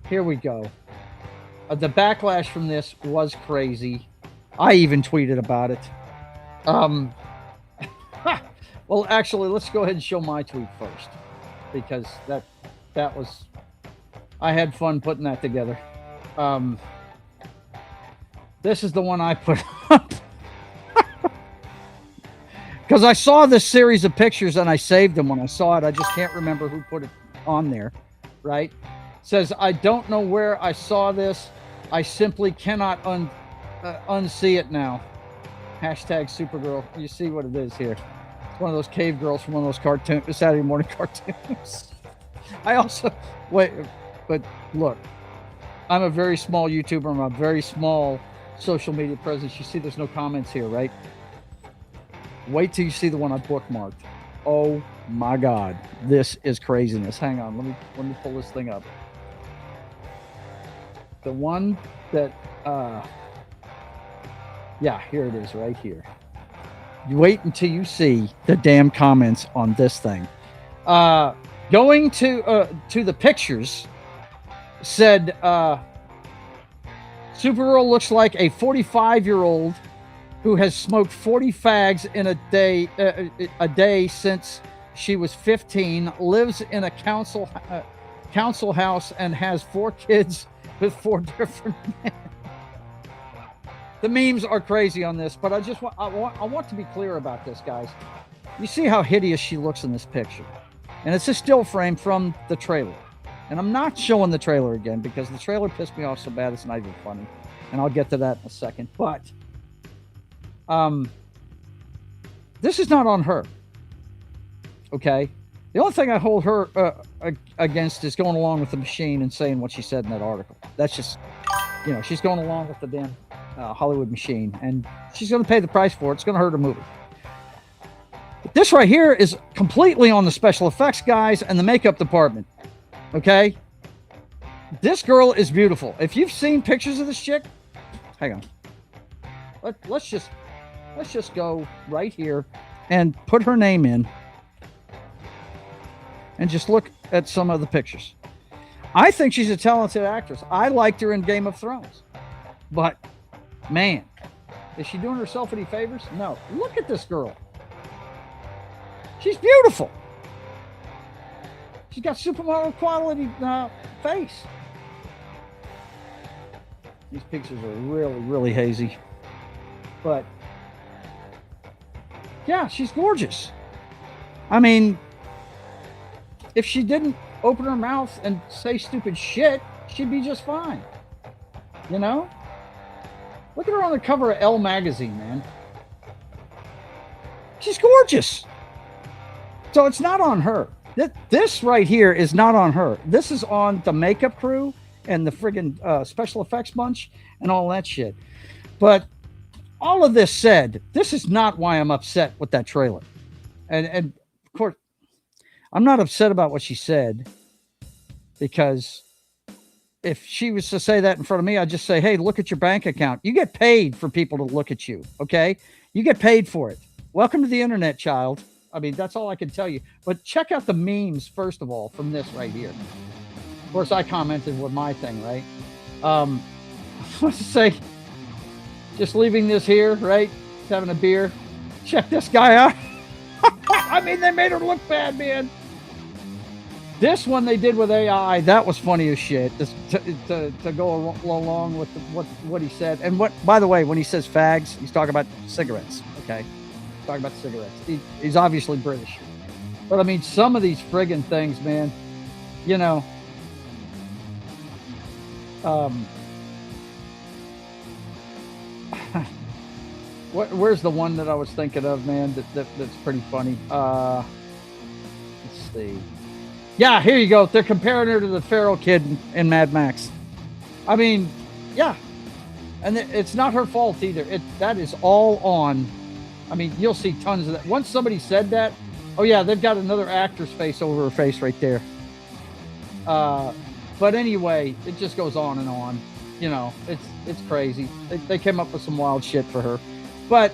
Here we go. The backlash from this was crazy. I even tweeted about it. Well, actually, let's go ahead and show my tweet first, because that was, I had fun putting that together. This is the one I put up. Because I saw this series of pictures and I saved them when I saw it. I just can't remember who put it on there, right? It says, I don't know where I saw this. I simply cannot unsee it now. Hashtag Supergirl. You see what it is here. It's one of those cave girls from one of those cartoons, Saturday morning cartoons. I also, wait, but look, I'm a very small YouTuber. I'm a very small social media presence. You see there's no comments here, right? Wait till you see the one I bookmarked. Oh my God, this is craziness. Hang on, let me pull this thing up. The one that, yeah, here it is, right here. You wait until you see the damn comments on this thing. Going to the pictures, said Supergirl looks like a 45-year-old who has smoked 40 fags in a day since she was 15, lives in a council house, and has 4 kids with 4 different men. The memes are crazy on this, but I want to be clear about this, guys. You see how hideous she looks in this picture, and it's a still frame from the trailer. And I'm not showing the trailer again because the trailer pissed me off so bad it's not even funny, and I'll get to that in a second. But this is not on her. Okay? The only thing I hold her against is going along with the machine and saying what she said in that article. That's just, you know, she's going along with the damn Hollywood machine, and she's going to pay the price for it. It's going to hurt her movie. But this right here is completely on the special effects guys and the makeup department. Okay? This girl is beautiful. If you've seen pictures of this chick, hang on. Let's just go right here and put her name in and just look at some of the pictures. I think she's a talented actress. I liked her in Game of Thrones. But, man, is she doing herself any favors? No. Look at this girl. She's beautiful. She's got supermodel quality face. These pictures are really, really hazy. But, yeah, she's gorgeous. I mean, if she didn't open her mouth and say stupid shit, she'd be just fine. You know? Look at her on the cover of Elle magazine, man. She's gorgeous. So it's not on her. This right here is not on her. This is on the makeup crew and the friggin' special effects bunch and all that shit. But all of this said, this is not why I'm upset with that trailer. And of course, I'm not upset about what she said, because if she was to say that in front of me, I'd just say, hey, look at your bank account. You get paid for people to look at you, okay? You get paid for it. Welcome to the internet, child. I mean, that's all I can tell you. But check out the memes, first of all, from this right here. Of course, I commented with my thing, right? Let's say, just leaving this here, right? Having a beer. Check this guy out. I mean, they made her look bad, man. This one they did with AI, that was funny as shit. To go along with what he said. And what, by the way, when he says fags, he's talking about cigarettes, okay? He's talking about cigarettes. He's obviously British. But I mean, some of these friggin' things, man, you know, where's the one that I was thinking of, man, that's pretty funny? Let's see. Yeah, here you go. They're comparing her to the feral kid in Mad Max. I mean, yeah. And it's not her fault either. That is all on. I mean, you'll see tons of that. Once somebody said that, oh yeah, they've got another actor's face over her face right there. But anyway, it just goes on and on. You know, it's crazy. They came up with some wild shit for her. But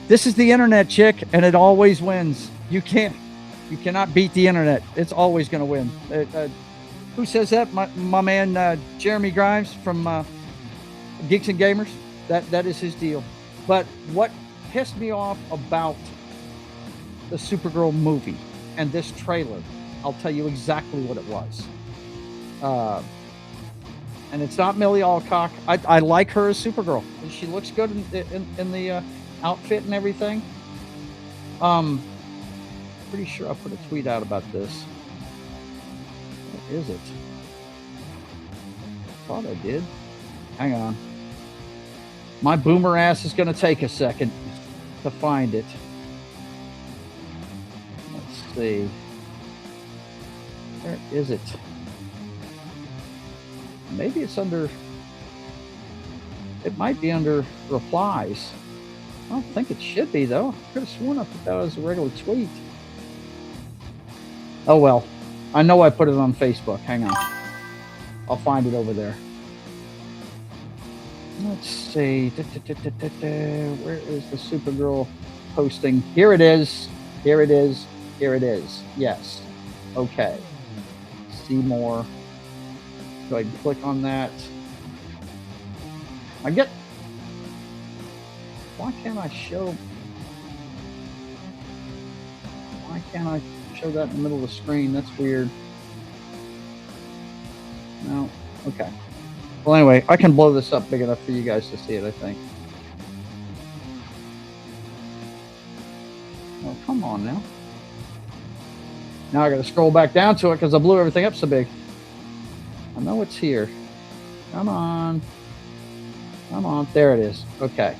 this is the internet, chick, and it always wins. You cannot beat the internet. It's always going to win. Who says that? My man Jeremy Grimes from Geeks and Gamers. That is his deal. But what pissed me off about the Supergirl movie and this trailer, I'll tell you exactly what it was. And it's not Millie Alcock. I like her as Supergirl. She looks good in the outfit and everything. Pretty sure I put a tweet out about this. What is it? Thought I did. Hang on. My boomer ass is going to take a second to find it. Let's see. Where is it? Maybe it's under. It might be under replies. I don't think it should be, though. I could have sworn I put that as a regular tweet. Oh well, I know I put it on Facebook. Hang on. I'll find it over there. Let's see. Where is the Supergirl posting? Here it is. Here it is. Here it is. Yes. Okay. See more. Go ahead and click on that. Why can't I show that in the middle of the screen? That's weird. No. Okay. Well, anyway, I can blow this up big enough for you guys to see it, I think. Oh, come on now. Now I gotta scroll back down to it because I blew everything up so big. I know it's here. Come on. Come on. There it is. Okay.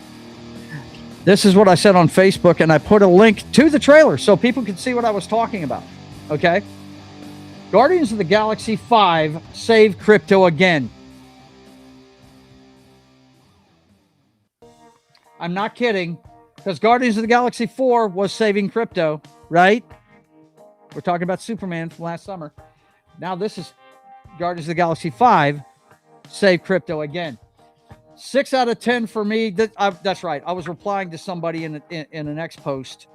This is what I said on Facebook, and I put a link to the trailer so people could see what I was talking about. Okay? Guardians of the Galaxy 5 save crypto again. I'm not kidding, because Guardians of the Galaxy 4 was saving crypto, right? We're talking about Superman from last summer. Now this is Guardians of the Galaxy 5 save crypto again. 6 out of 10 for me. That's right. I was replying to somebody in an X post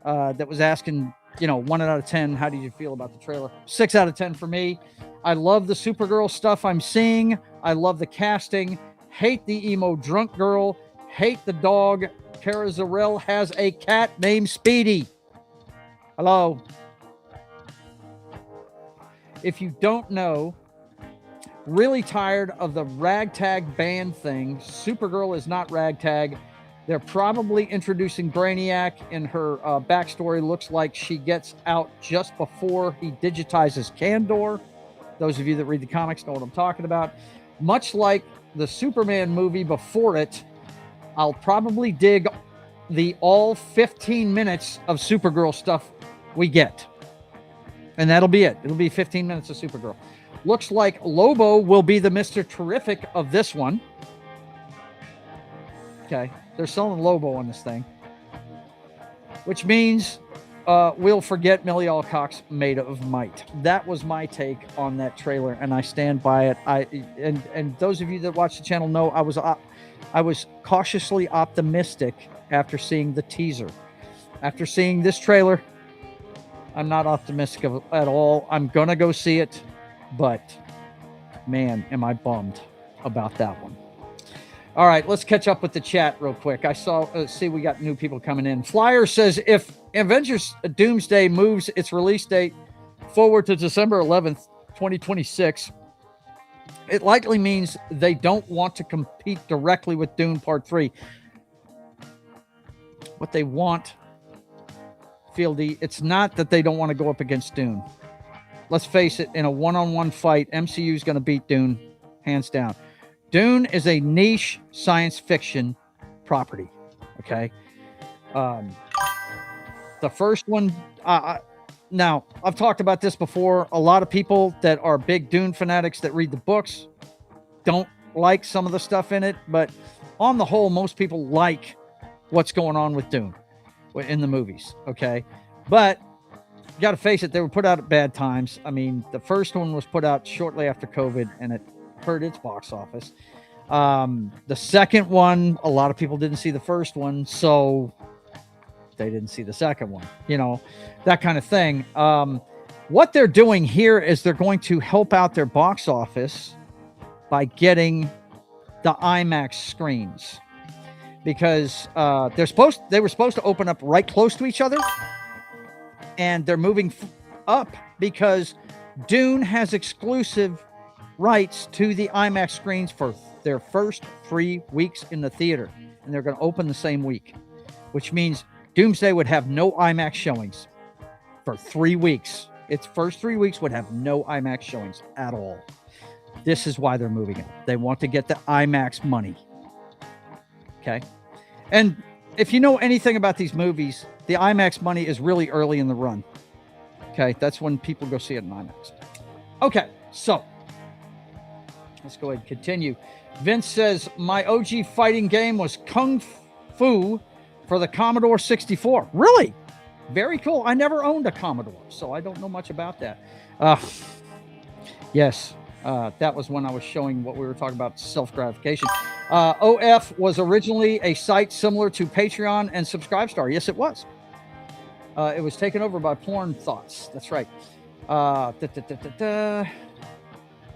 that was asking, 1 out of 10, how did you feel about the trailer? 6 out of 10 for me. I love the Supergirl stuff I'm seeing. I love the casting. Hate the emo drunk girl. Hate the dog. Kara Zor-El has a cat named Speedy. Hello. If you don't know, really tired of the ragtag band thing. Supergirl is not ragtag. They're probably introducing Brainiac, and her backstory looks like she gets out just before he digitizes Kandor. Those of you that read the comics know what I'm talking about. Much like the Superman movie before it, I'll probably dig the all 15 minutes of Supergirl stuff we get. And that'll be it. It'll be 15 minutes of Supergirl. Looks like Lobo will be the Mr. Terrific of this one. Okay. They're selling Lobo on this thing. Which means we'll forget Millie Alcock's Made of Might. That was my take on that trailer, and I stand by it. And those of you that watch the channel know I was cautiously optimistic after seeing the teaser. After seeing this trailer, I'm not optimistic at all. I'm going to go see it, but man, am I bummed about that one. All right, let's catch up with the chat real quick. I saw, see, we got new people coming in. Flyer says, if Avengers Doomsday moves its release date forward to December 11th, 2026, it likely means they don't want to compete directly with Dune Part 3. What they want, Fieldy, it's not that they don't want to go up against Dune. Let's face it, in a one-on-one fight, MCU is going to beat Dune, hands down. Dune is a niche science fiction property, okay? The first one, now, I've talked about this before. A lot of people that are big Dune fanatics that read the books don't like some of the stuff in it, but on the whole, most people like what's going on with Dune in the movies, okay? But you got to face it, they were put out at bad times. I mean, the first one was put out shortly after COVID, and it hurt its box office. The second one, a lot of people didn't see the first one, so they didn't see the second one, that kind of thing. What they're doing here is they're going to help out their box office by getting the IMAX screens, because they were supposed to open up right close to each other, and they're moving up because Dune has exclusive rights to the IMAX screens for their first 3 weeks in the theater, and they're going to open the same week, which means Doomsday would have no IMAX showings for 3 weeks. Its first 3 weeks would have no IMAX showings at all. This is why they're moving it. They want to get the IMAX money. Okay. And if you know anything about these movies, the IMAX money is really early in the run. Okay. That's when people go see it in IMAX. Okay. So let's go ahead and continue. Vince says, my OG fighting game was Kung Fu for the Commodore 64. Really? Very cool. I never owned a Commodore, so I don't know much about that. Yes, that was when I was showing what we were talking about, self-gratification. OF was originally a site similar to Patreon and Subscribestar. Yes, it was. It was taken over by Porn Thoughts. That's right.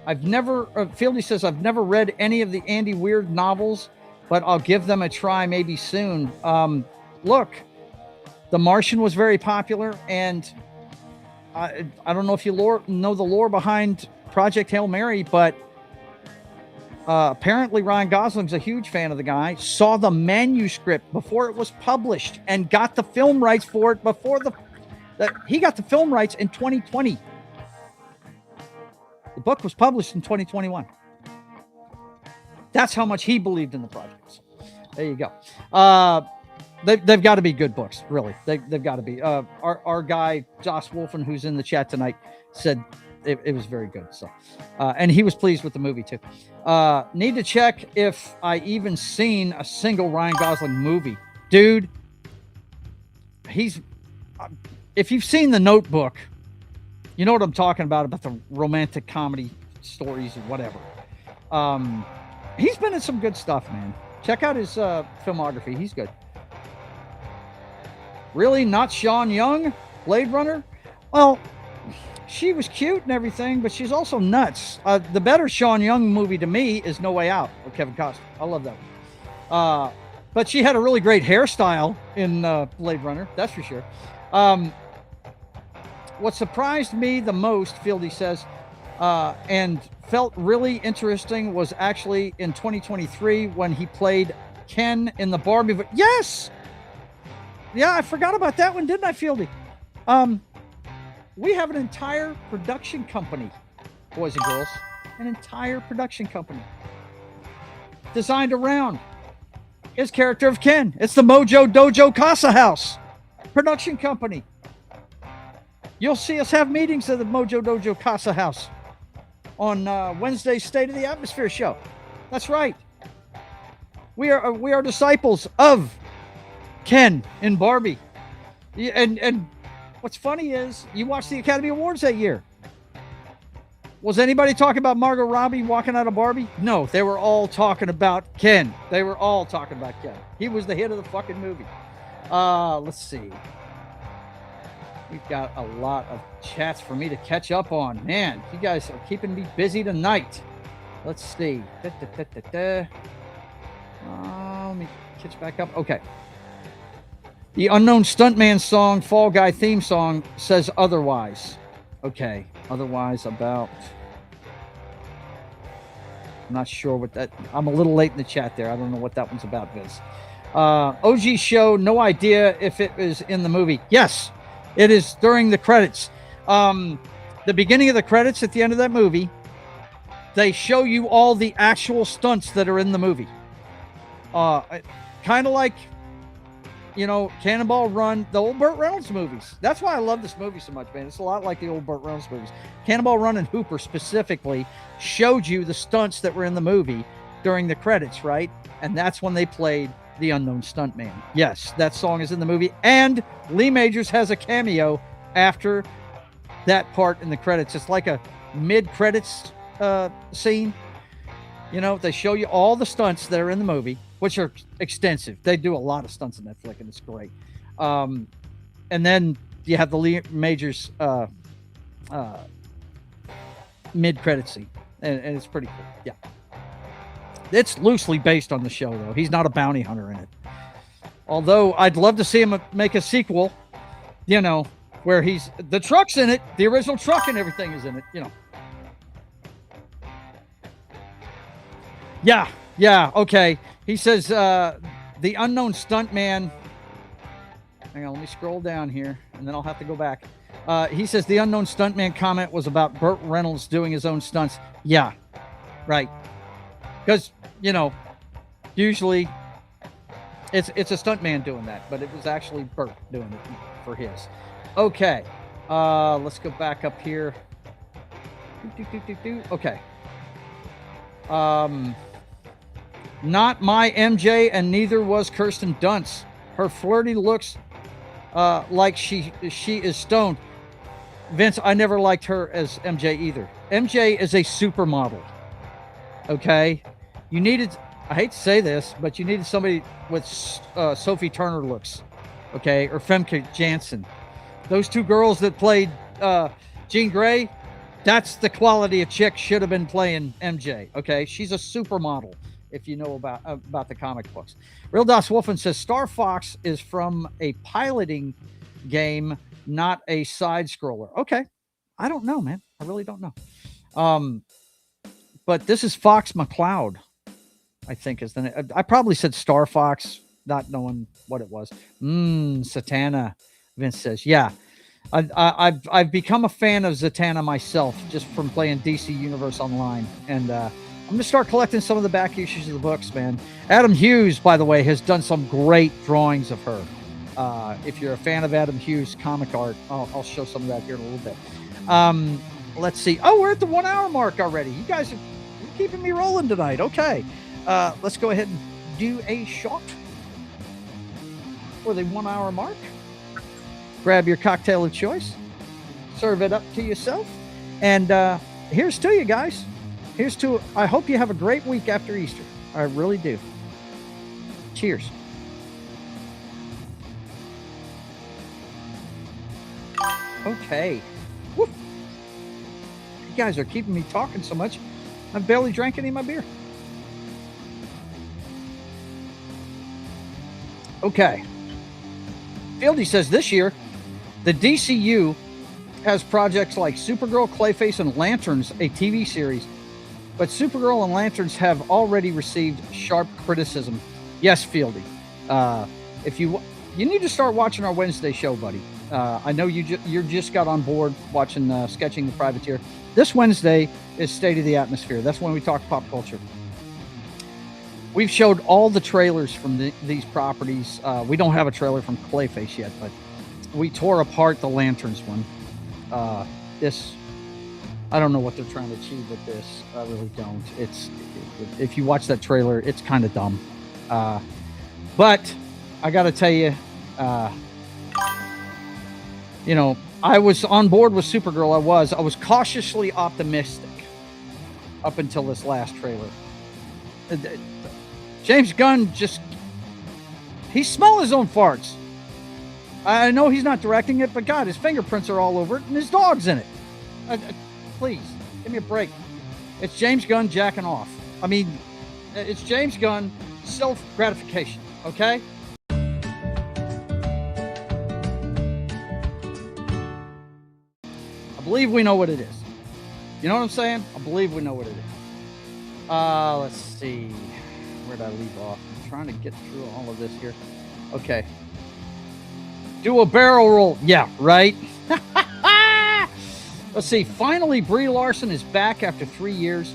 I've never, Fieldy says, I've never read any of the Andy Weir novels, but I'll give them a try maybe soon. Look, The Martian was very popular, and I don't know if you know the lore behind Project Hail Mary, but apparently Ryan Gosling's a huge fan of the guy, saw the manuscript before it was published, and got the film rights for it before he got the film rights in 2020. The book was published in 2021. That's how much he believed in the project. So, there you go. they've got to be good books, really. They've got to be. Our guy Josh Wolfen, who's in the chat tonight, said it was very good. So, and he was pleased with the movie too. Need to check if I even seen a single Ryan Gosling movie, dude. If you've seen The Notebook, you know what I'm talking about the romantic comedy stories or whatever. He's been in some good stuff, man. Check out his filmography. He's good. Really? Not Sean Young? Blade Runner? Well, she was cute and everything, but she's also nuts. The better Sean Young movie to me is No Way Out with Kevin Costner. I love that one. But she had a really great hairstyle in Blade Runner. That's for sure. What surprised me the most, Fieldy says, and felt really interesting was actually in 2023 when he played Ken in the Barbie. Yes! Yeah, I forgot about that one, didn't I, Fieldy? We have an entire production company, boys and girls. An entire production company designed around his character of Ken. It's the Mojo Dojo Casa House production company. You'll see us have meetings at the Mojo Dojo Casa House on Wednesday's State of the Atmosphere show. That's right. We are disciples of Ken in Barbie. And what's funny is you watched the Academy Awards that year. Was anybody talking about Margot Robbie walking out of Barbie? No, they were all talking about Ken. They were all talking about Ken. He was the hit of the fucking movie. Let's see. We've got a lot of chats for me to catch up on. Man, you guys are keeping me busy tonight. Let's see. Let me catch back up. Okay. The Unknown Stuntman song, Fall Guy theme song, says otherwise. Okay. Otherwise about... I'm not sure what that... I'm a little late in the chat there. I don't know what that one's about, Viz. OG show, no idea if it was in the movie. Yes, it is during the credits. The beginning of the credits at the end of that movie, they show you all the actual stunts that are in the movie. Kind of like... you know, Cannonball Run, the old Burt Reynolds movies. That's why I love this movie so much, man. It's a lot like the old Burt Reynolds movies. Cannonball Run and Hooper specifically showed you the stunts that were in the movie during the credits, right? And that's when they played The Unknown Stuntman. Yes, that song is in the movie. And Lee Majors has a cameo after that part in the credits. It's like a mid-credits scene. You know, they show you all the stunts that are in the movie, which are extensive. They do a lot of stunts in that flick, and it's great. And then you have the Lee Majors mid-credit scene, and it's pretty cool. Yeah. It's loosely based on the show, though. He's not a bounty hunter in it. Although I'd love to see him make a sequel, you know, where the truck's in it, the original truck and everything is in it, you know. Yeah, okay. He says, the Unknown Stuntman. Hang on, let me scroll down here, and then I'll have to go back. He says the Unknown Stuntman comment was about Burt Reynolds doing his own stunts. Yeah, right. Because, you know, usually it's a stuntman doing that, but it was actually Burt doing it for his. Okay, let's go back up here. Okay. Not my MJ, and neither was Kirsten Dunst. Her flirty looks like she is stoned. Vince, I never liked her as MJ either. MJ is a supermodel. Okay? You needed, I hate to say this, but you needed somebody with Sophie Turner looks. Okay? Or Femke Janssen. Those two girls that played Jean Grey, that's the quality a chick should have been playing MJ. Okay? She's a supermodel. If you know about the comic books. Real Das Wolfen says Star Fox is from a piloting game, not a side scroller. Okay. I don't know, man. I really don't know. But this is Fox McCloud, I think is the name. I probably said Star Fox, not knowing what it was. Zatanna, Vince says. Yeah. I've become a fan of Zatanna myself just from playing DC Universe Online. And I'm gonna start collecting some of the back issues of the books, man. Adam Hughes, by the way, has done some great drawings of her. If you're a fan of Adam Hughes comic art, I'll show some of that here in a little bit. Let's see. Oh, we're at the 1 hour mark already. You guys are keeping me rolling tonight. Okay. Let's go ahead and do a shot for the 1 hour mark. Grab your cocktail of choice. Serve it up to yourself. And here's to you guys. Here's to, I hope you have a great week after Easter. I really do. Cheers. Okay. Woo. You guys are keeping me talking so much. I've barely drank any of my beer. Okay. Fieldy says this year, the DCU has projects like Supergirl, Clayface, and Lanterns, a TV series. But Supergirl and Lanterns have already received sharp criticism. Yes, Fieldy. If you need to start watching our Wednesday show, buddy. I know you just got on board watching Sketching the Privateer. This Wednesday is State of the Atmosphere. That's when we talk pop culture. We've showed all the trailers from these properties. We don't have a trailer from Clayface yet, but we tore apart the Lanterns one. I don't know what they're trying to achieve with this. I really don't. If you watch that trailer, it's kind of dumb. But I got to tell you, I was on board with Supergirl. I was cautiously optimistic up until this last trailer. James Gunn he smells his own farts. I know he's not directing it, but God, his fingerprints are all over it, and his dog's in it. Please, give me a break. It's James Gunn jacking off. I mean, it's James Gunn self-gratification, okay? I believe we know what it is. You know what I'm saying? I believe we know what it is. Let's see. Where did I leave off? I'm trying to get through all of this here. Okay. Do a barrel roll. Yeah, right? Let's see. Finally, Brie Larson is back after 3 years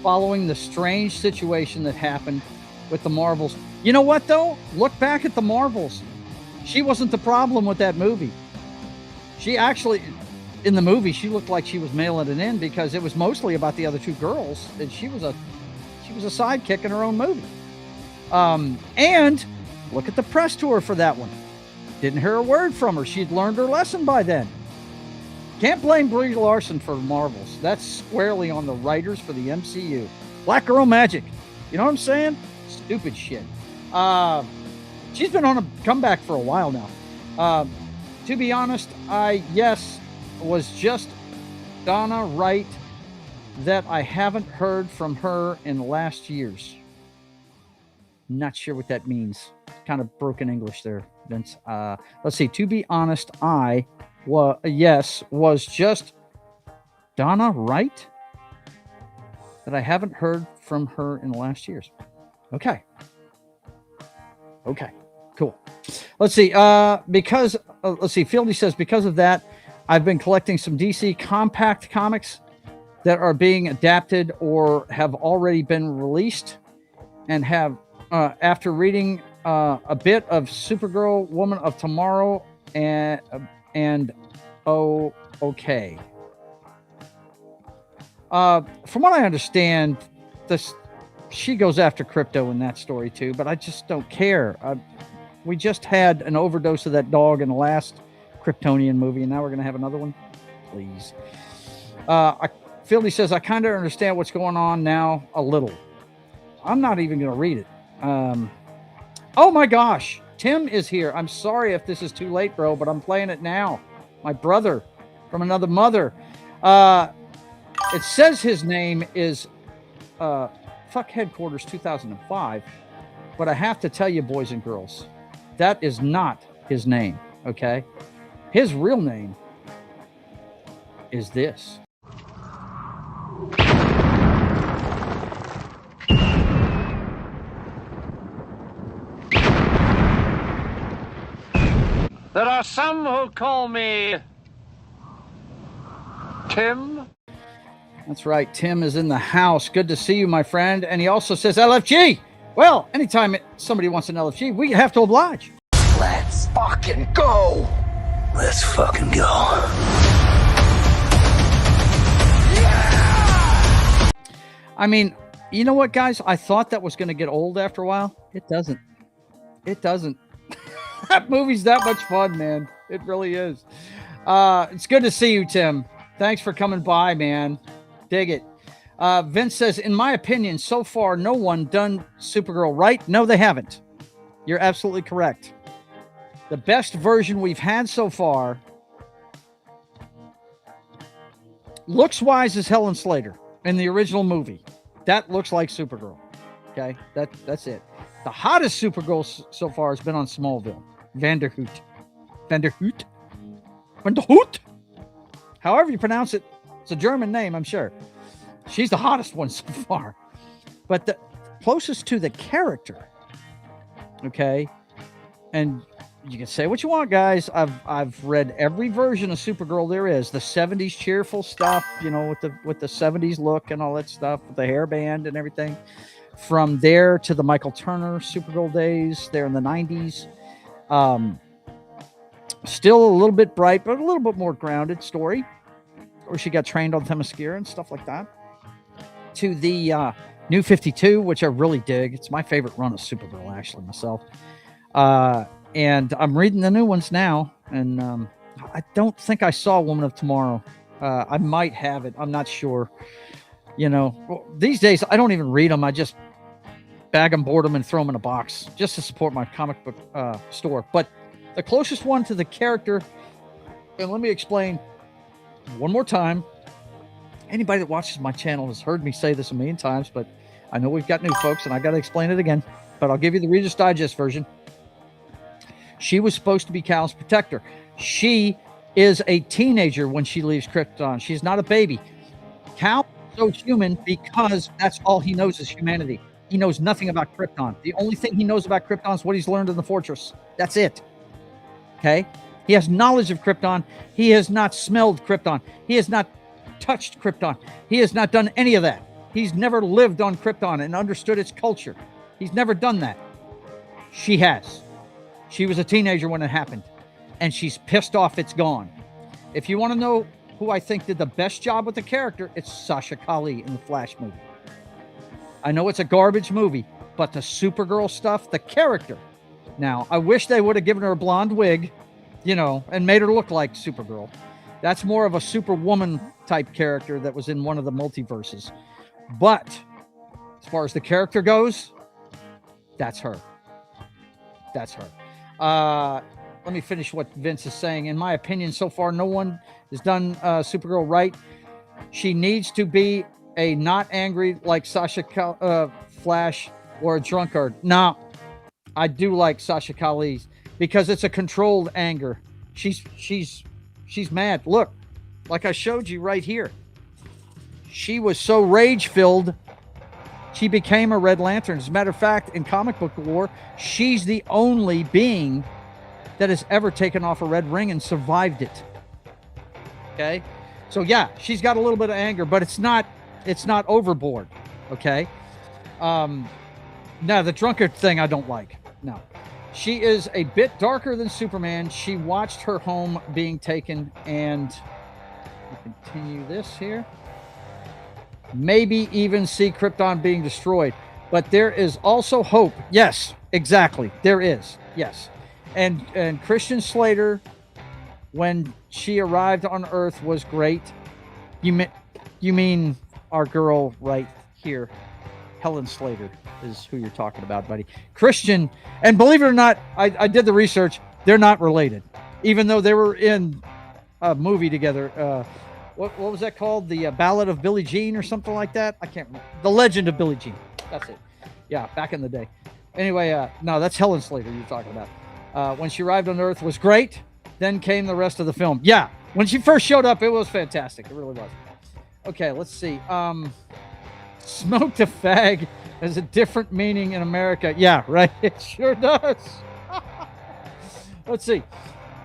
following the strange situation that happened with the Marvels. You know what, though? Look back at the Marvels. She wasn't the problem with that movie. She actually, in the movie, she looked like she was mailing it in because it was mostly about the other two girls, and she was a sidekick in her own movie. And look at the press tour for that one. Didn't hear a word from her. She'd learned her lesson by then. Can't blame Brie Larson for Marvels. That's squarely on the writers for the MCU. Black Girl Magic. You know what I'm saying? Stupid shit. She's been on a comeback for a while now. To be honest, was just Donna Wright that I haven't heard from her in the last years. Not sure what that means. Kind of broken English there, Vince. Let's see. To be honest, was just Donna Wright that I haven't heard from her in the last years. Okay, cool. Let's see. Fieldy says, because of that, I've been collecting some DC compact comics that are being adapted or have already been released, and have after reading a bit of Supergirl, Woman of Tomorrow, and okay. From what I understand, she goes after Crypto in that story too, but I just don't care. We just had an overdose of that dog in the last Kryptonian movie, and now we're going to have another one. Please. Fieldy says, I kind of understand what's going on now a little. I'm not even going to read it. Oh my gosh. Tim is here. I'm sorry if this is too late, bro, but I'm playing it now. My brother from another mother. It says his name is Fuck Headquarters 2005, but I have to tell you, boys and girls, that is not his name, okay? His real name is this. There are some who call me Tim. That's right. Tim is in the house. Good to see you, my friend. And he also says LFG. Well, anytime somebody wants an LFG, we have to oblige. Let's fucking go. Let's fucking go. I mean, you know what, guys? I thought that was going to get old after a while. It doesn't. It doesn't. That movie's that much fun, man. It really is. It's good to see you, Tim. Thanks for coming by, man. Dig it. Vince says, in my opinion, so far, no one done Supergirl right. No, they haven't. You're absolutely correct. The best version we've had so far, looks-wise, is Helen Slater in the original movie. That looks like Supergirl. Okay, that's it. The hottest Supergirl so far has been on Smallville. Vanderhoot. However you pronounce it, it's a German name, I'm sure. She's the hottest one so far. But the closest to the character, okay, and you can say what you want, guys. I've read every version of Supergirl there is. The 70s cheerful stuff, you know, with the 70s look and all that stuff, with the hairband and everything. From there to the Michael Turner Supergirl days there in the 90s. Still a little bit bright, but a little bit more grounded story. Where she got trained on Themyscira and stuff like that. To the New 52, which I really dig. It's my favorite run of Supergirl, actually, myself. And I'm reading the new ones now, and I don't think I saw Woman of Tomorrow. I might have it. I'm not sure. You know, these days, I don't even read them. I just bag them, board them, and throw them in a box just to support my comic book store. But the closest one to the character, and let me explain one more time. Anybody that watches my channel has heard me say this a million times, but I know we've got new folks, and I got to explain it again. But I'll give you the Reader's Digest version. She was supposed to be Cal's protector. She is a teenager when she leaves Krypton. She's not a baby. Cal is so human because that's all he knows is humanity. He knows nothing about Krypton. The only thing he knows about Krypton is what he's learned in the Fortress. That's it. Okay? He has knowledge of Krypton. He has not smelled Krypton. He has not touched Krypton. He has not done any of that. He's never lived on Krypton and understood its culture. He's never done that. She has. She was a teenager when it happened, and she's pissed off it's gone. If you want to know who I think did the best job with the character, it's Sasha Calle in the Flash movie. I know it's a garbage movie, but the Supergirl stuff, the character. Now, I wish they would have given her a blonde wig, you know, and made her look like Supergirl. That's more of a Superwoman type character that was in one of the multiverses. But as far as the character goes, that's her. That's her. Let me finish what Vince is saying. In my opinion, so far, no one has done Supergirl right. She needs to be a not angry like Sasha Flash or a drunkard. No, I do like Sasha Calle's because it's a controlled anger. She's mad. Look, like I showed you right here. She was so rage-filled, she became a Red Lantern. As a matter of fact, in comic book lore, she's the only being that has ever taken off a red ring and survived it. Okay? So yeah, she's got a little bit of anger, but it's not overboard. Okay? No, the drunkard thing I don't like. No. She is a bit darker than Superman. She watched her home being taken, and we'll continue this here. Maybe even see Krypton being destroyed. But there is also hope. Yes, exactly. There is. Yes. And Christian Slater, when she arrived on Earth, was great. You mean our girl right here, Helen Slater is who you're talking about, buddy. Christian, and believe it or not, I did the research. They're not related, even though they were in a movie together. What was that called? The Ballad of Billie Jean or something like that? I can't remember. The Legend of Billie Jean. That's it. Yeah, back in the day. Anyway, no, that's Helen Slater you're talking about. When she arrived on Earth was great. Then came the rest of the film. Yeah, when she first showed up, it was fantastic. It really was. Okay, let's see. Smoked a fag has a different meaning in America. Yeah, right. It sure does. Let's see.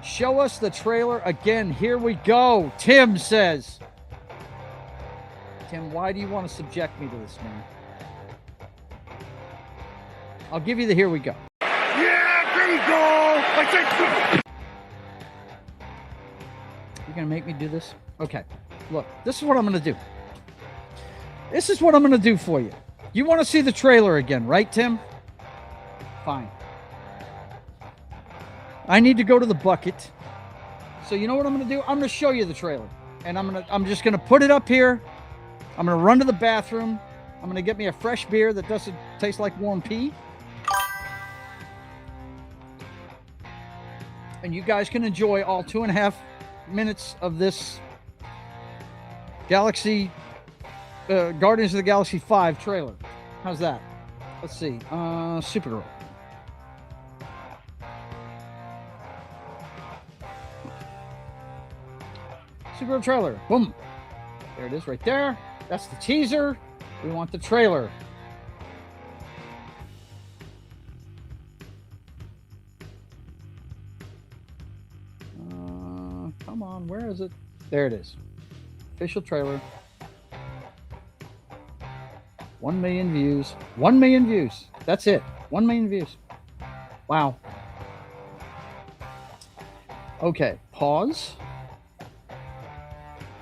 Show us the trailer again. Here we go. Tim says, Tim, why do you want to subject me to this, man? I'll give you the here we go. Yeah, bingo! You're going to make me do this? Okay. Look, this is what I'm going to do. This is what I'm going to do for you. You want to see the trailer again, right, Tim? Fine. I need to go to the bucket. So you know what I'm going to do? I'm going to show you the trailer. And I'm just going to put it up here. I'm going to run to the bathroom. I'm going to get me a fresh beer that doesn't taste like warm pee. And you guys can enjoy all 2.5 minutes of this Guardians of the Galaxy 5 trailer. How's that? Let's see. Supergirl. Supergirl trailer. Boom. There it is right there. That's the teaser. We want the trailer. Come on, where is it? There it is. Official trailer. 1 million views. 1 million views. That's it. 1 million views. Wow. Okay, pause.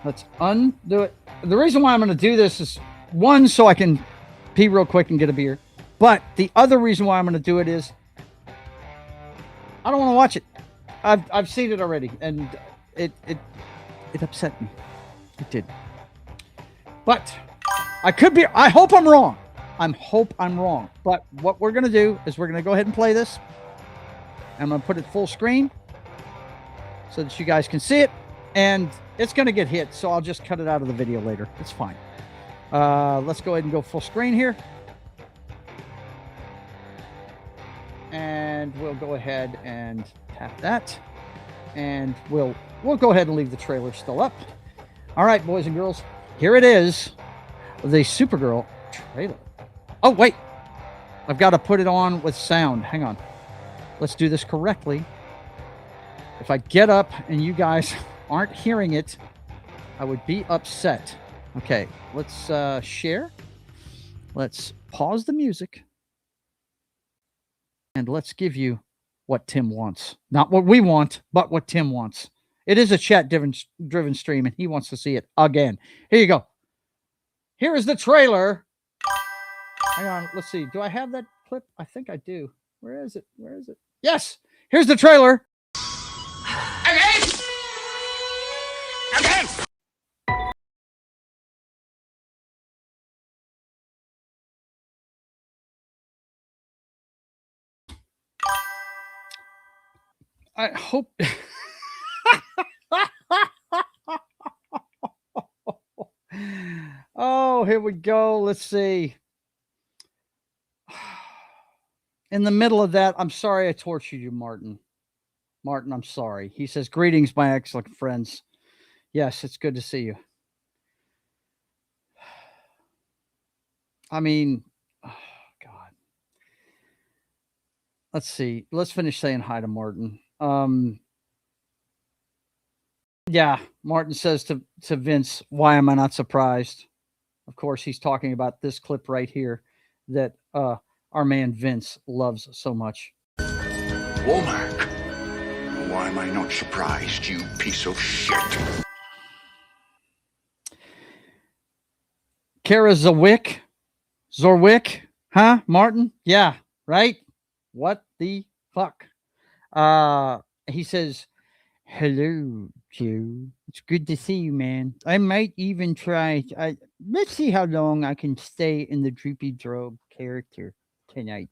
Let's undo it. The reason why I'm going to do this is, one, so I can pee real quick and get a beer. But the other reason why I'm going to do it is I don't want to watch it. I've seen it already, and it upset me. It did. But I could be. I hope I'm wrong. Hope I'm wrong. But what we're going to do is we're going to go ahead and play this. I'm going to put it full screen so that you guys can see it. And it's going to get hit, so I'll just cut it out of the video later. It's fine. Let's go ahead and go full screen here. And we'll go ahead and tap that. And we'll go ahead and leave the trailer still up. All right, boys and girls. Here it is. The Supergirl trailer. Oh, wait. I've got to put it on with sound. Hang on. Let's do this correctly. If I get up and you guys aren't hearing it, I would be upset. Okay, let's share. Let's pause the music. And let's give you what Tim wants. Not what we want, but what Tim wants. It is a chat-driven stream, and he wants to see it again. Here you go. Here is the trailer. Hang on, let's see. Do I have that clip? I think I do. Where is it? Where is it? Yes! Here's the trailer. I hope. Oh, here we go. Let's see. In the middle of that, I'm sorry I tortured you, Martin. Martin, I'm sorry. He says, greetings, my excellent friends. Yes, it's good to see you. I mean, oh, God. Let's see. Let's finish saying hi to Martin. Yeah, Martin says to Vince, why am I not surprised? Of course, he's talking about this clip right here that our man Vince loves so much. Womack, why am I not surprised, you piece of shit? Kara Zorwick, huh, Martin? Yeah, right? What the fuck? He says, hello, Joe. It's good to see you, man. I might even try. Let's see how long I can stay in the Droopy Drobe character tonight.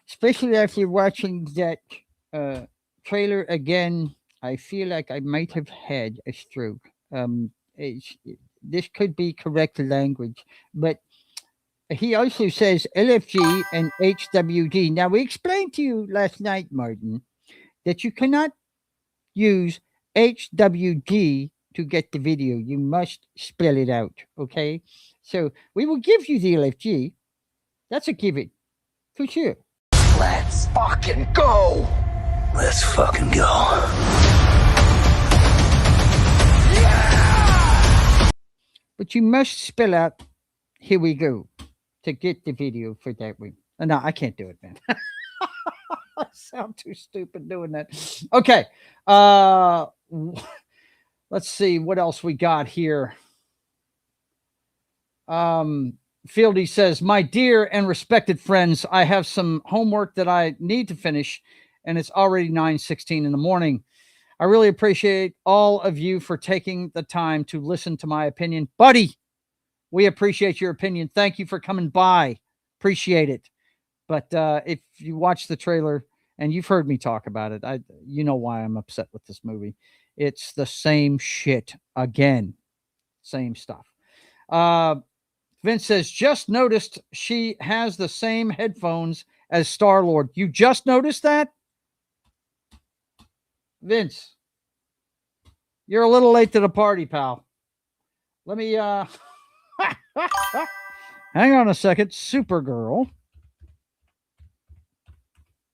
Especially after watching that trailer again, I feel like I might have had a stroke. This could be correct language, but he also says LFG and HWG. Now, we explained to you last night, Martin, that you cannot use HWG to get the video. You must spell it out, okay? So we will give you the LFG. That's a given, for sure. Let's fucking go. Let's fucking go. But but you must spell out, here we go, to get the video for that one. No, I can't do it, man. I sound too stupid doing that. Okay. Let's see what else we got here. Fieldy says, my dear and respected friends, I have some homework that I need to finish, and it's already 9:16 in the morning. I really appreciate all of you for taking the time to listen to my opinion. Buddy, we appreciate your opinion. Thank you for coming by. Appreciate it. But if you watch the trailer, and you've heard me talk about it, you know why I'm upset with this movie. It's the same shit again. Same stuff. Vince says, just noticed she has the same headphones as Star-Lord. You just noticed that? Vince, you're a little late to the party, pal. Let me hang on a second. Supergirl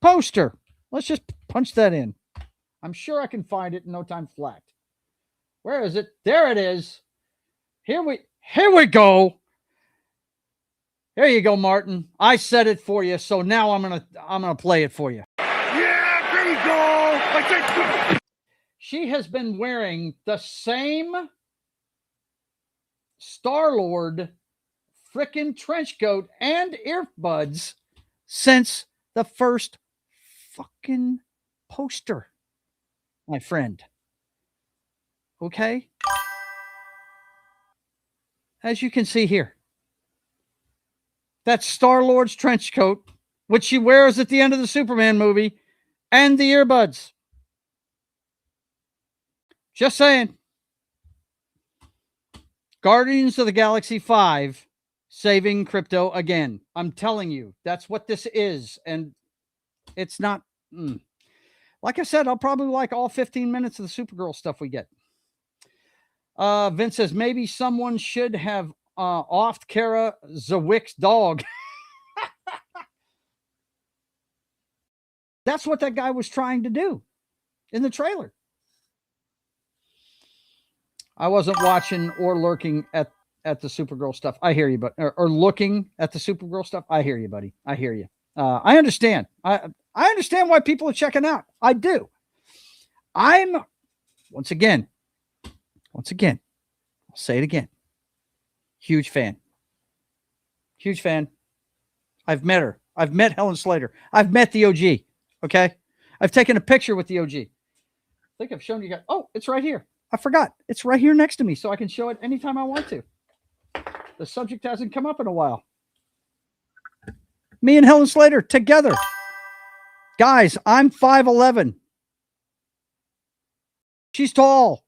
poster. Let's just punch that in. I'm sure I can find it in no time flat. Where is it? There it is. Here we go. There you go, Martin. I said it for you, so now I'm gonna play it for you. Yeah, there you go. She has been wearing the same Star-Lord frickin' trench coat and earbuds since the first fucking poster, my friend. Okay? As you can see here, that's Star-Lord's trench coat, which she wears at the end of the Superman movie, and the earbuds. Just saying. Guardians of the Galaxy 5, saving crypto again. I'm telling you, that's what this is. And it's not... Like I said, I'll probably like all 15 minutes of the Supergirl stuff we get. Vince says, maybe someone should have offed Kara Zawick's dog. That's what that guy was trying to do in the trailer. I wasn't watching or lurking at the Supergirl stuff. I hear you, but or looking at the Supergirl stuff. I hear you, buddy. I hear you. I understand. I understand why people are checking out. I do. I'm once again, I'll say it again. Huge fan. Huge fan. I've met her. I've met Helen Slater. I've met the OG. Okay. I've taken a picture with the OG. I think I've shown you guys. Oh, it's right here. I forgot. It's right here next to me, so I can show it anytime I want to. The subject hasn't come up in a while. Me and Helen Slater together. Guys, I'm 5'11". She's tall.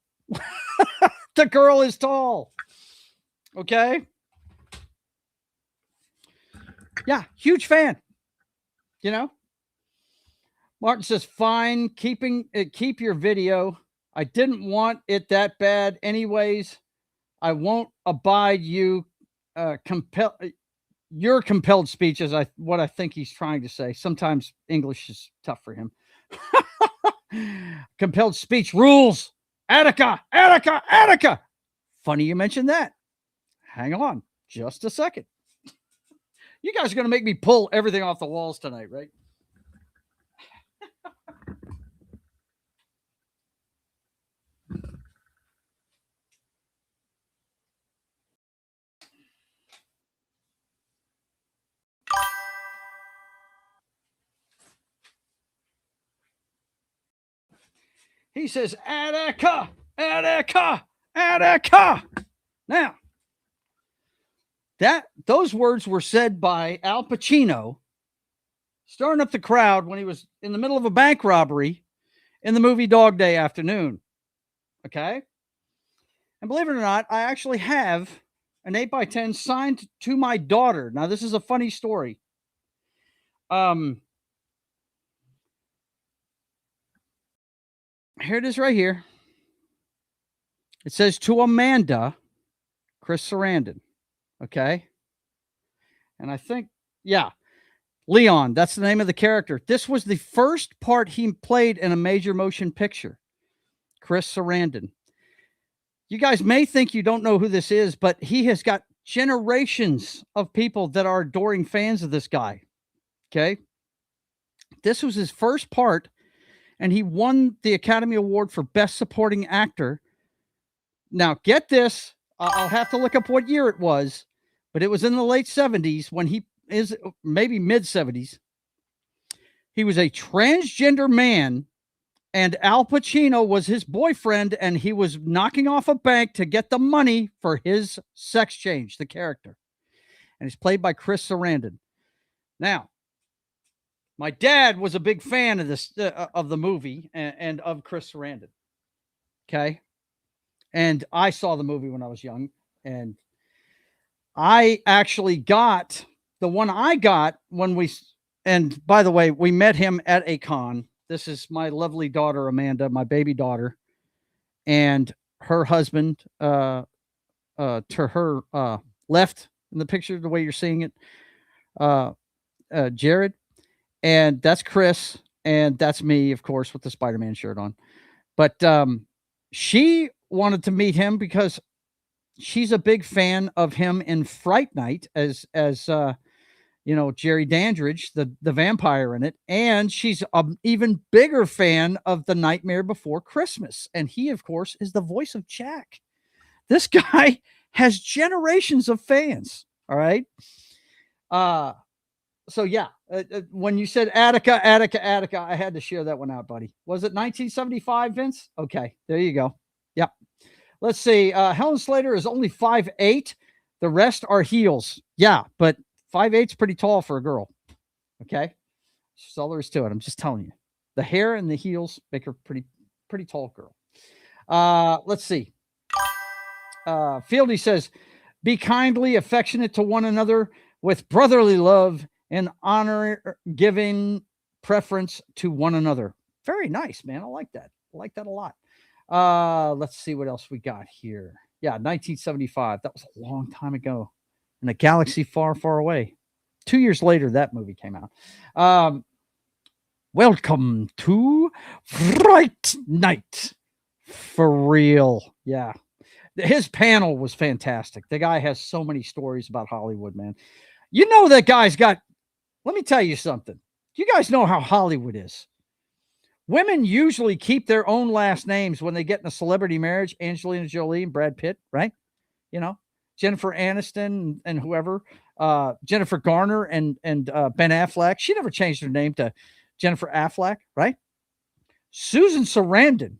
The girl is tall. Okay. Yeah, huge fan. You know? Martin says, fine, keep your video. I didn't want it that bad anyways. I won't abide your compelled speech is what I think he's trying to say. Sometimes English is tough for him. Compelled speech rules. Attica. Funny you mentioned that. Hang on just a second. You guys are going to make me pull everything off the walls tonight, right? He says, Attica. Now, those words were said by Al Pacino, stirring up the crowd when he was in the middle of a bank robbery in the movie Dog Day Afternoon. Okay? And believe it or not, I actually have an 8x10 signed to my daughter. Now, this is a funny story. Here it is right here. It says to Amanda, Chris Sarandon. Okay. And I think, yeah, Leon, that's the name of the character. This was the first part he played in a major motion picture. Chris Sarandon. You guys may think you don't know who this is, but he has got generations of people that are adoring fans of this guy. Okay. This was his first part, and he won the Academy Award for Best Supporting Actor. Now, get this. I'll have to look up what year it was, but it was in the late 70s when he is maybe mid 70s. He was a transgender man, and Al Pacino was his boyfriend, and he was knocking off a bank to get the money for his sex change, the character. And he's played by Chris Sarandon. Now, my dad was a big fan of this, of the movie and of Chris Sarandon. Okay. And I saw the movie when I was young, and I actually got the one I got when and by the way, we met him at a con. This is my lovely daughter, Amanda, my baby daughter, and her husband, to her left in the picture, the way you're seeing it, Jared, and that's Chris, and that's me, of course, with the Spider-Man shirt on. But she wanted to meet him because she's a big fan of him in Fright Night as Jerry Dandridge, the vampire in it. And she's an even bigger fan of The Nightmare Before Christmas. And he, of course, is the voice of Jack. This guy has generations of fans. All right. So yeah, when you said Attica, I had to share that one out, buddy. Was it 1975, Vince? Okay, there you go. Yep. Let's see. Helen Slater is only 5'8". The rest are heels. Yeah, but 5'8" is pretty tall for a girl. Okay. That's all there is to it. I'm just telling you. The hair and the heels make her pretty tall girl. Let's see. Fieldy says, be kindly affectionate to one another with brotherly love and honor giving preference to one another. Very nice, man. I like that. I like that a lot. Let's see what else we got here. Yeah, 1975. That was a long time ago in a galaxy far, far away. 2 years later, that movie came out. Welcome to Fright Night. For real. Yeah. His panel was fantastic. The guy has so many stories about Hollywood, man. You know, that guy's got, let me tell you something. You guys know how Hollywood is. Women usually keep their own last names when they get in a celebrity marriage. Angelina Jolie and Brad Pitt, right? You know, Jennifer Aniston and whoever, Jennifer Garner and Ben Affleck. She never changed her name to Jennifer Affleck, right? Susan Sarandon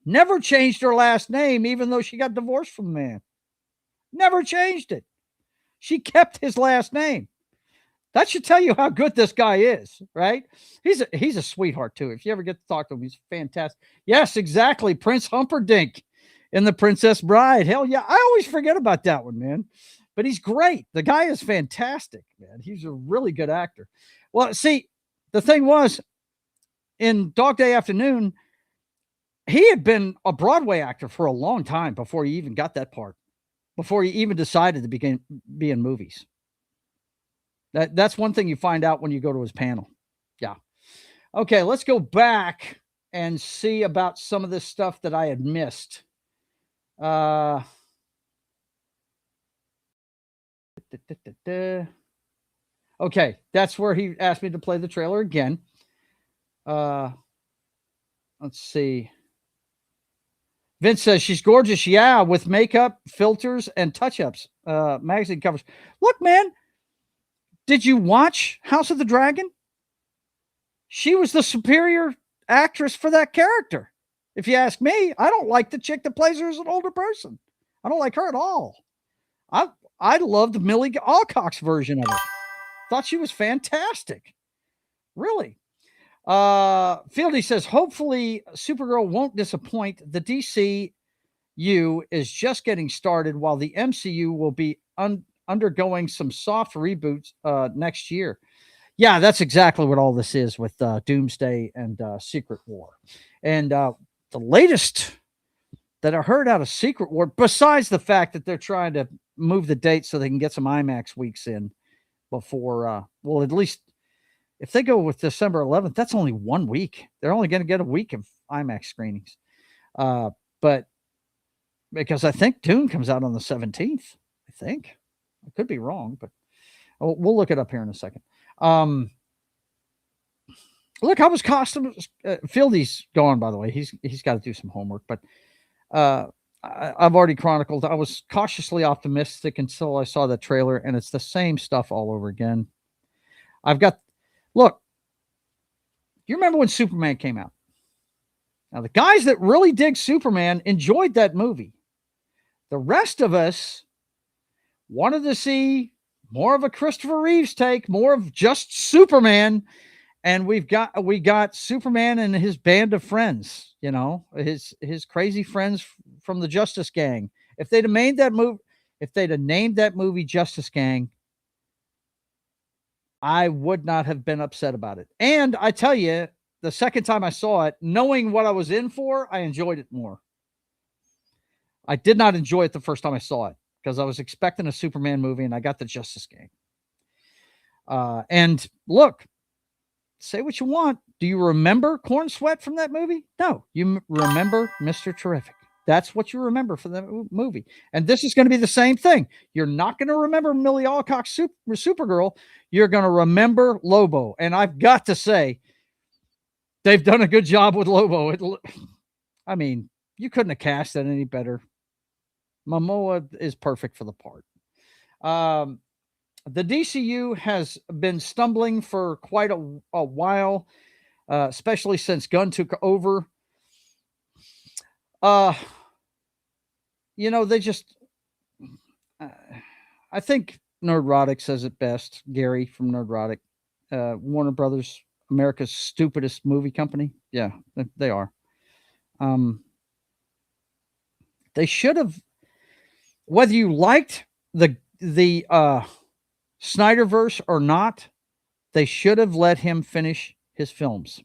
never changed her last name, even though she got divorced from the man. Never changed it. She kept his last name. That should tell you how good this guy is, right? He's a sweetheart too. If you ever get to talk to him, he's fantastic. Yes, exactly. Prince Humperdinck in The Princess Bride. Hell yeah. I always forget about that one, man. But he's great. The guy is fantastic, man. He's a really good actor. Well, see, the thing was, in Dog Day Afternoon, he had been a Broadway actor for a long time before he even got that part, before he even decided to be in movies. That's one thing you find out when you go to his panel. Yeah. Okay, let's go back and see about some of this stuff that I had missed. Okay, that's where he asked me to play the trailer again. Let's see. Vince says she's gorgeous. Yeah, with makeup, filters, and touch-ups. Magazine covers. Look, man. Did you watch House of the Dragon? She was the superior actress for that character. If you ask me, I don't like the chick that plays her as an older person. I don't like her at all. I loved Millie Alcock's version of it. Thought she was fantastic. Really. Fieldy says, hopefully Supergirl won't disappoint. The DCU is just getting started while the MCU will be undergoing some soft reboots next year. Yeah, that's exactly what all this is with Doomsday and Secret War. And the latest that I heard out of Secret War, besides the fact that they're trying to move the date so they can get some IMAX weeks in before, well, at least if they go with December 11th, that's only 1 week. They're only going to get a week of IMAX screenings. But because I think Dune comes out on the 17th. I think I could be wrong, but we'll look it up here in a second. Look, how was costumes? Fieldy's gone, by the way. He's got to do some homework, but I've already chronicled. I was cautiously optimistic until I saw the trailer, and it's the same stuff all over again. Look, you remember when Superman came out? Now, the guys that really dig Superman enjoyed that movie. The rest of us wanted to see more of a Christopher Reeves take, more of just Superman. And we got Superman and his band of friends, his crazy friends from the Justice Gang. If they'd have named that movie Justice Gang, I would not have been upset about it. And I tell you, the second time I saw it, knowing what I was in for, I enjoyed it more. I did not enjoy it the first time I saw it because I was expecting a Superman movie and I got the Justice Gang. And look, say what you want. Do you remember Corn Sweat from that movie? No, you remember Mr. Terrific. That's what you remember for that movie. And this is going to be the same thing. You're not going to remember Millie Alcock's Supergirl. You're going to remember Lobo. And I've got to say, they've done a good job with Lobo. I mean, you couldn't have cast it any better. Momoa is perfect for the part. The DCU has been stumbling for quite a while, especially since Gunn took over. They just, I think Nerdrotic says it best. Gary from Nerdrotic, Warner Brothers, America's stupidest movie company. Yeah, they are. They should have, whether you liked the Snyderverse or not, they should have let him finish his films.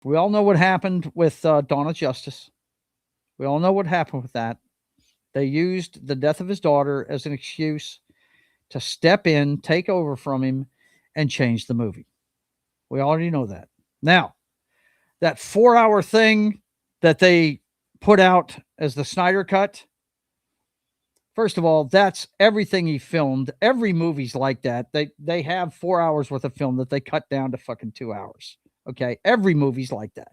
We all know what happened with Dawn of Justice. We all know what happened with that. They used the death of his daughter as an excuse to step in, take over from him, and change the movie. We already know that. Now, that 4-hour thing that they put out as the Snyder Cut, first of all, that's everything he filmed. Every movie's like that. They have 4 hours worth of film that they cut down to fucking 2 hours. Okay. Every movie's like that.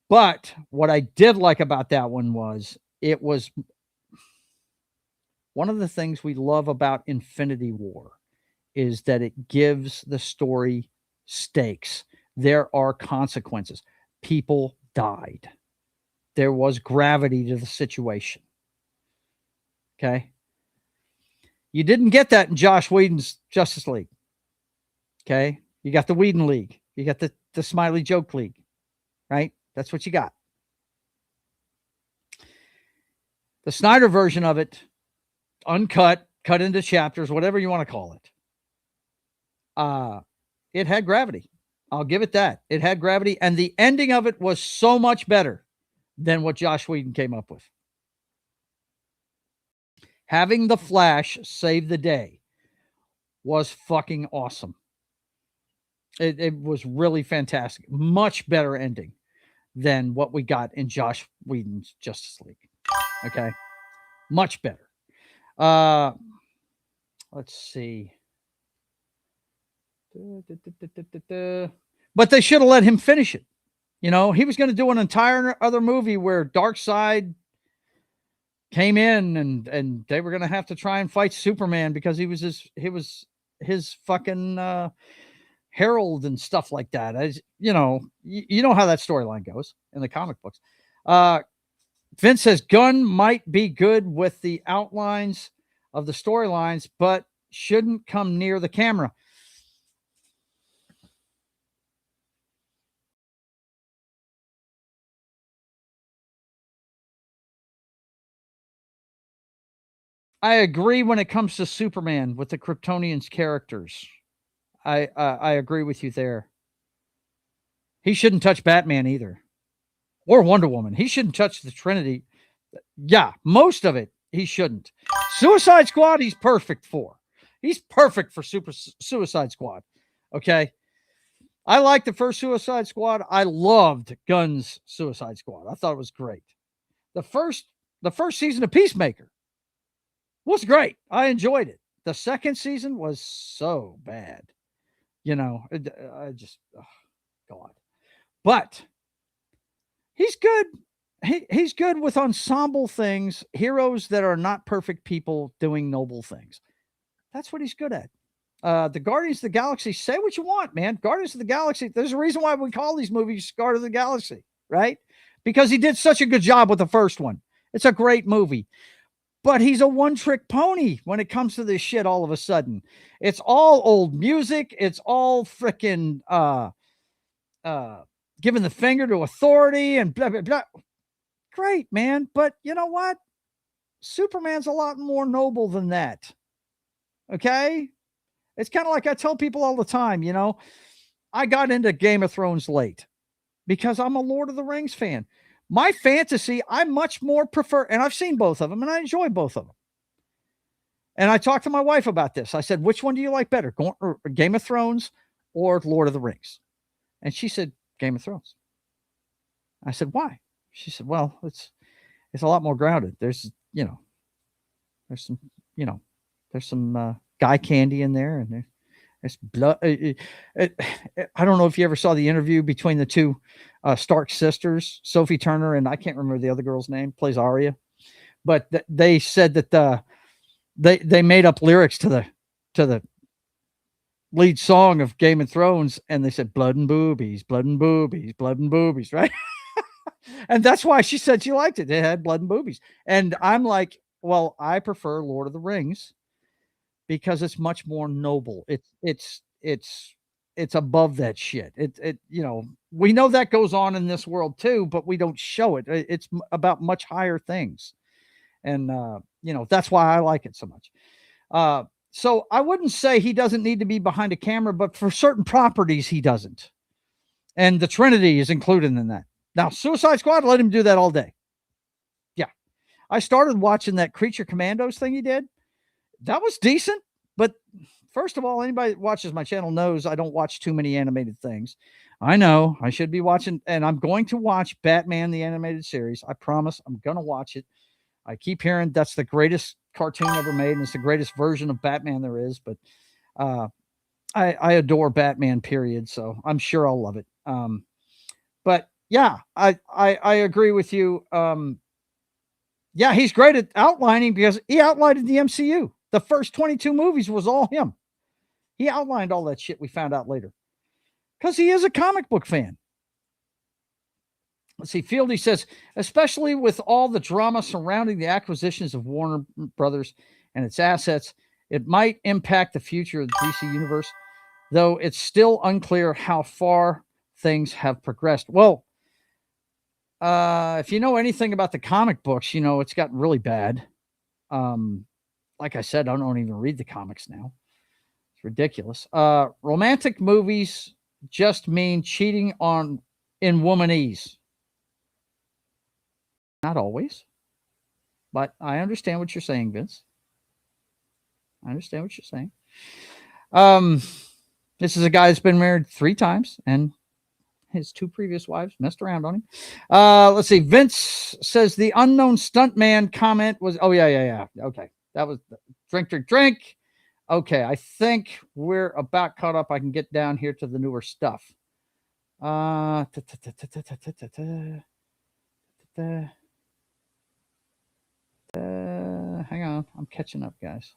But what I did like about that one was it was one of the things we love about Infinity War is that it gives the story stakes. There are consequences. People died. There was gravity to the situation. Okay. You didn't get that in Josh Whedon's Justice League. Okay. You got the Whedon League. You got the Smiley Joke League, right? That's what you got. The Snyder version of it, uncut, cut into chapters, whatever you want to call it. It had gravity. I'll give it that. It had gravity. And the ending of it was so much better than what Josh Whedon came up with. Having the Flash save the day was fucking awesome. It was really fantastic. Much better ending than what we got in Josh Whedon's Justice League. Okay. Much better. Let's see. But they should have let him finish it. He was going to do an entire other movie where Darkseid came in and they were going to have to try and fight Superman because he was his fucking herald and stuff like that. As you know how that storyline goes in the comic books. Vince says Gunn might be good with the outlines of the storylines, but shouldn't come near the camera. I agree when it comes to Superman with the Kryptonians characters. I agree with you there. He shouldn't touch Batman either. Or Wonder Woman. He shouldn't touch the Trinity. Yeah, most of it, he shouldn't. Suicide Squad, he's perfect for. He's perfect for Suicide Squad. Okay? I like the first Suicide Squad. I loved Gunn's Suicide Squad. I thought it was great. the first season of Peacemaker was great. I enjoyed it. The second season was so bad. I just, oh, God. But he's good. He's good with ensemble things, heroes that are not perfect people doing noble things. That's what he's good at. The Guardians of the Galaxy, say what you want, man. Guardians of the Galaxy, there's a reason why we call these movies Guardians of the Galaxy, right? Because he did such a good job with the first one. It's a great movie. But he's a one-trick pony when it comes to this shit all of a sudden. It's all old music. It's all freaking giving the finger to authority and blah, blah, blah. Great, man. But you know what? Superman's a lot more noble than that. Okay? It's kind of like I tell people all the time, I got into Game of Thrones late because I'm a Lord of the Rings fan. My fantasy, I much more prefer, and I've seen both of them, and I enjoy both of them. And I talked to my wife about this. I said, which one do you like better, Game of Thrones or Lord of the Rings? And she said, Game of Thrones. I said, why? She said, well, it's a lot more grounded. There's some guy candy in there, and there's blood. I don't know if you ever saw the interview between the two Stark sisters, Sophie Turner, and I can't remember the other girl's name, plays Arya. But they said that they made up lyrics to the lead song of Game of Thrones, and they said blood and boobies, blood and boobies, blood and boobies, right? And that's why she said she liked it. It had blood and boobies. And I'm like, well, I prefer Lord of the Rings because it's much more noble. It's above that shit. We know that goes on in this world too, but we don't show it. It's about much higher things. And, that's why I like it so much. So I wouldn't say he doesn't need to be behind a camera, but for certain properties, he doesn't. And the Trinity is included in that. Now, Suicide Squad, let him do that all day. Yeah. I started watching that Creature Commandos thing he did. That was decent. But first of all, anybody that watches my channel knows I don't watch too many animated things. I know I should be watching, and I'm going to watch Batman, the animated series. I promise I'm going to watch it. I keep hearing that's the greatest cartoon ever made, and it's the greatest version of Batman there is. But I adore Batman, period. So I'm sure I'll love it. But yeah, I agree with you. Yeah, he's great at outlining because he outlined the MCU. The first 22 movies was all him. He outlined all that shit we found out later because he is a comic book fan. Let's see. Fieldy says, especially with all the drama surrounding the acquisitions of Warner Brothers and its assets, it might impact the future of the DC universe, though it's still unclear how far things have progressed. Well, if you know anything about the comic books, it's gotten really bad. Like I said, I don't even read the comics now. It's ridiculous. Romantic movies just mean cheating in womanese. Not always, but I understand what you're saying, Vince. I understand what you're saying. This is a guy that's been married 3 times, and his 2 previous wives messed around on him. Let's see. Vince says the unknown stuntman comment was, oh, yeah. Okay. That was drink. Okay. I think we're about caught up. I can get down here to the newer stuff. Hang on. I'm catching up, guys.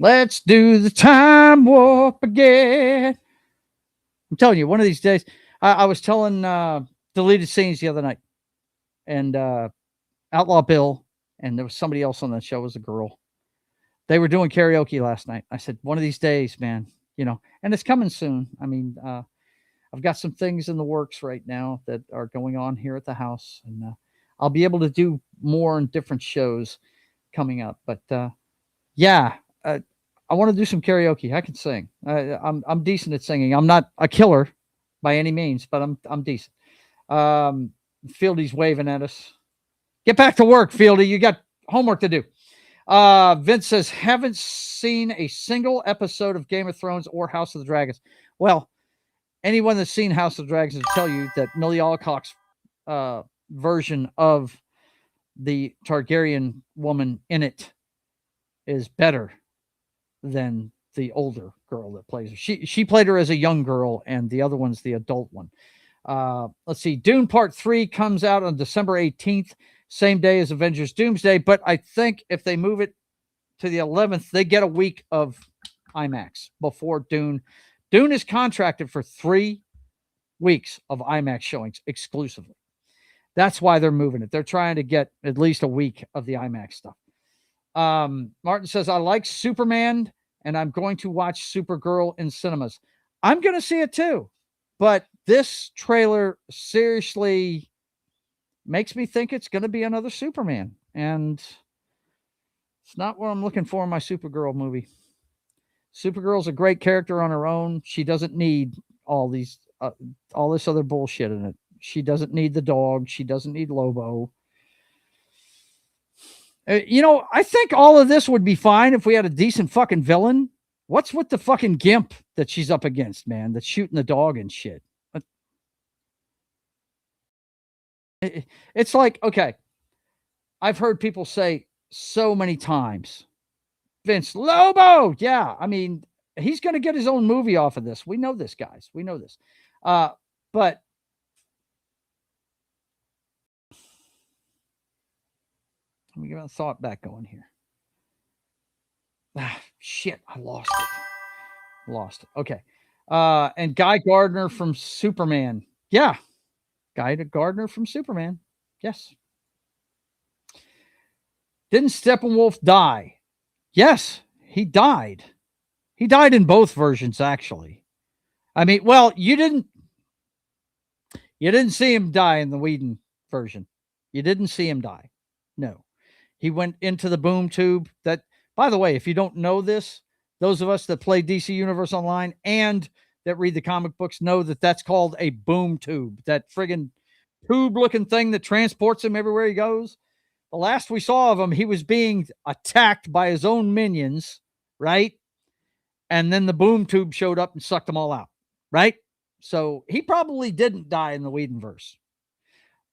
Let's do the time warp again. I'm telling you, one of these days, I was telling deleted scenes the other night, and Outlaw Bill, and there was somebody else on that show, was a girl. They were doing karaoke last night. I said, one of these days, man, and it's coming soon. I mean, I've got some things in the works right now that are going on here at the house, and I'll be able to do more and different shows coming up. But yeah, I want to do some karaoke. I can sing. I'm decent at singing. I'm not a killer by any means, but I'm decent. Fieldy's waving at us. Get back to work, Fieldy. You got homework to do. Vince says, haven't seen a single episode of Game of Thrones or House of the Dragons. Well, anyone that's seen House of the Dragons will tell you that Millie Alcock's version of the Targaryen woman in it is better than the older girl that plays her. She played her as a young girl, and the other one's the adult one. Let's see. Dune Part 3 comes out on December 18th, same day as Avengers Doomsday, but I think if they move it to the 11th, they get a week of IMAX before Dune. Dune is contracted for 3 weeks of IMAX showings exclusively. That's why they're moving it. They're trying to get at least a week of the IMAX stuff. Martin says, I like Superman, and I'm going to watch Supergirl in cinemas. I'm going to see it too. But this trailer seriously makes me think it's going to be another Superman. And it's not what I'm looking for in my Supergirl movie. Supergirl's a great character on her own. She doesn't need all this other bullshit in it. She doesn't need the dog. She doesn't need Lobo. I think all of this would be fine if we had a decent fucking villain. What's with the fucking gimp that she's up against, man? That's shooting the dog and shit. It's like, okay, I've heard people say so many times, Vince Lobo. Yeah, I mean, he's going to get his own movie off of this. We know this, guys. We know this. But let me get a thought back going here. Shit, I lost it. Okay. And Guy Gardner from Superman. Yeah. Guy Gardner from Superman. Yes. Didn't Steppenwolf die? Yes, he died. He died in both versions, actually. I mean, well, you didn't see him die in the Whedon version. You didn't see him die. No. He went into the boom tube. That, by the way, if you don't know this, those of us that play DC Universe Online and that read the comic books know that that's called a boom tube. That friggin' tube-looking thing that transports him everywhere he goes. The last we saw of him, he was being attacked by his own minions, right? And then the boom tube showed up and sucked them all out, right? So he probably didn't die in the Whedonverse.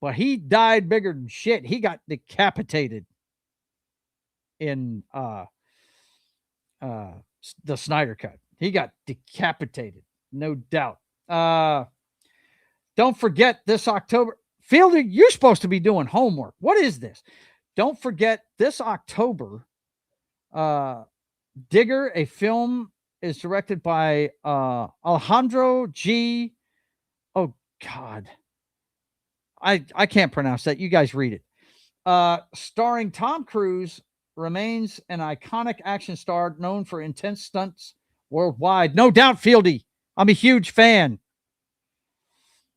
But he died bigger than shit. He got decapitated in the Snyder Cut. He got decapitated, no doubt. Don't forget this October. Fielder, you're supposed to be doing homework. What is this? Don't forget this October, Digger, a film, is directed by Alejandro G. Oh, God. I can't pronounce that. You guys read it. Starring Tom Cruise, remains an iconic action star known for intense stunts worldwide. No doubt, Fieldy. I'm a huge fan.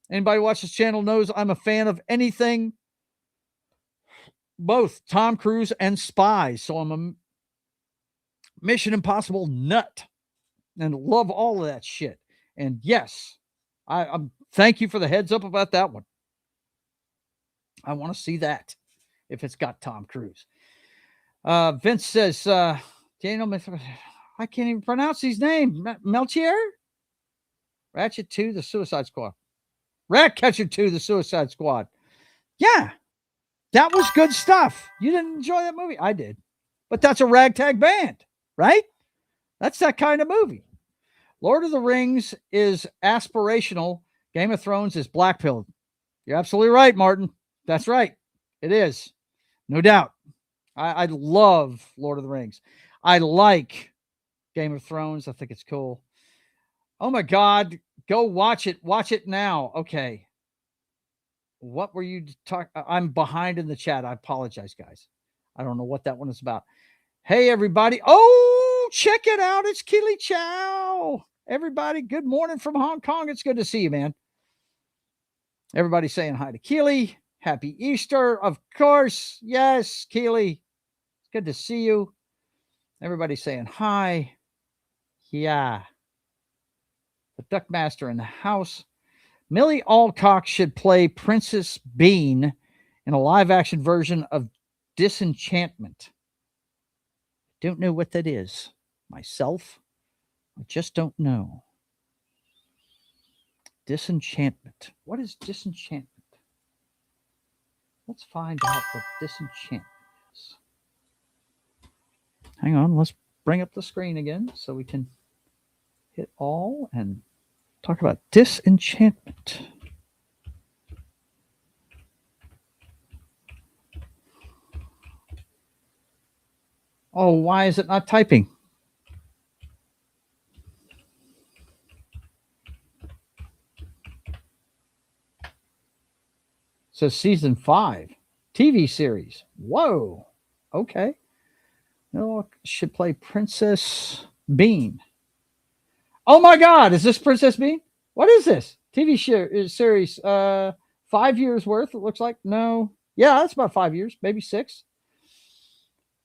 Anybody watch this channel knows I'm a fan of anything, both Tom Cruise and spies. So I'm a Mission Impossible nut and love all of that shit. And yes, I'm thank you for the heads up about that one. I want to see that if it's got Tom Cruise. Vince says, Daniel, I can't even pronounce his name. Melchior? Ratchet 2, The Suicide Squad. Ratcatcher 2, The Suicide Squad. Yeah, that was good stuff. You didn't enjoy that movie? I did. But that's a ragtag band, right? That's that kind of movie. Lord of the Rings is aspirational. Game of Thrones is black-pilled. You're absolutely right, Martin. That's right. It is. No doubt. I love Lord of the Rings. I like Game of Thrones. I think it's cool. Oh, my God. Go watch it. Watch it now. Okay. What were you talking? I'm behind in the chat. I apologize, guys. I don't know what that one is about. Hey, everybody. Oh, check it out. It's Keely Chow. Everybody, good morning from Hong Kong. It's good to see you, man. Everybody saying hi to Keely. Happy Easter. Of course. Yes, Keely. It's good to see you. Everybody saying hi. Yeah. The Duckmaster in the house. Millie Alcock should play Princess Bean in a live-action version of Disenchantment. Don't know what that is. Myself, I just don't know. Disenchantment. What is disenchantment? Let's find out what disenchantment is. Hang on, let's bring up the screen again so we can hit all and talk about disenchantment. Oh, why is it not typing? So season 5, TV series. Whoa. Okay. No, should play Princess Bean. Oh my God, is this Princess Bean? What is this? TV series, 5 years worth, it looks like. No. Yeah, that's about 5 years, maybe 6.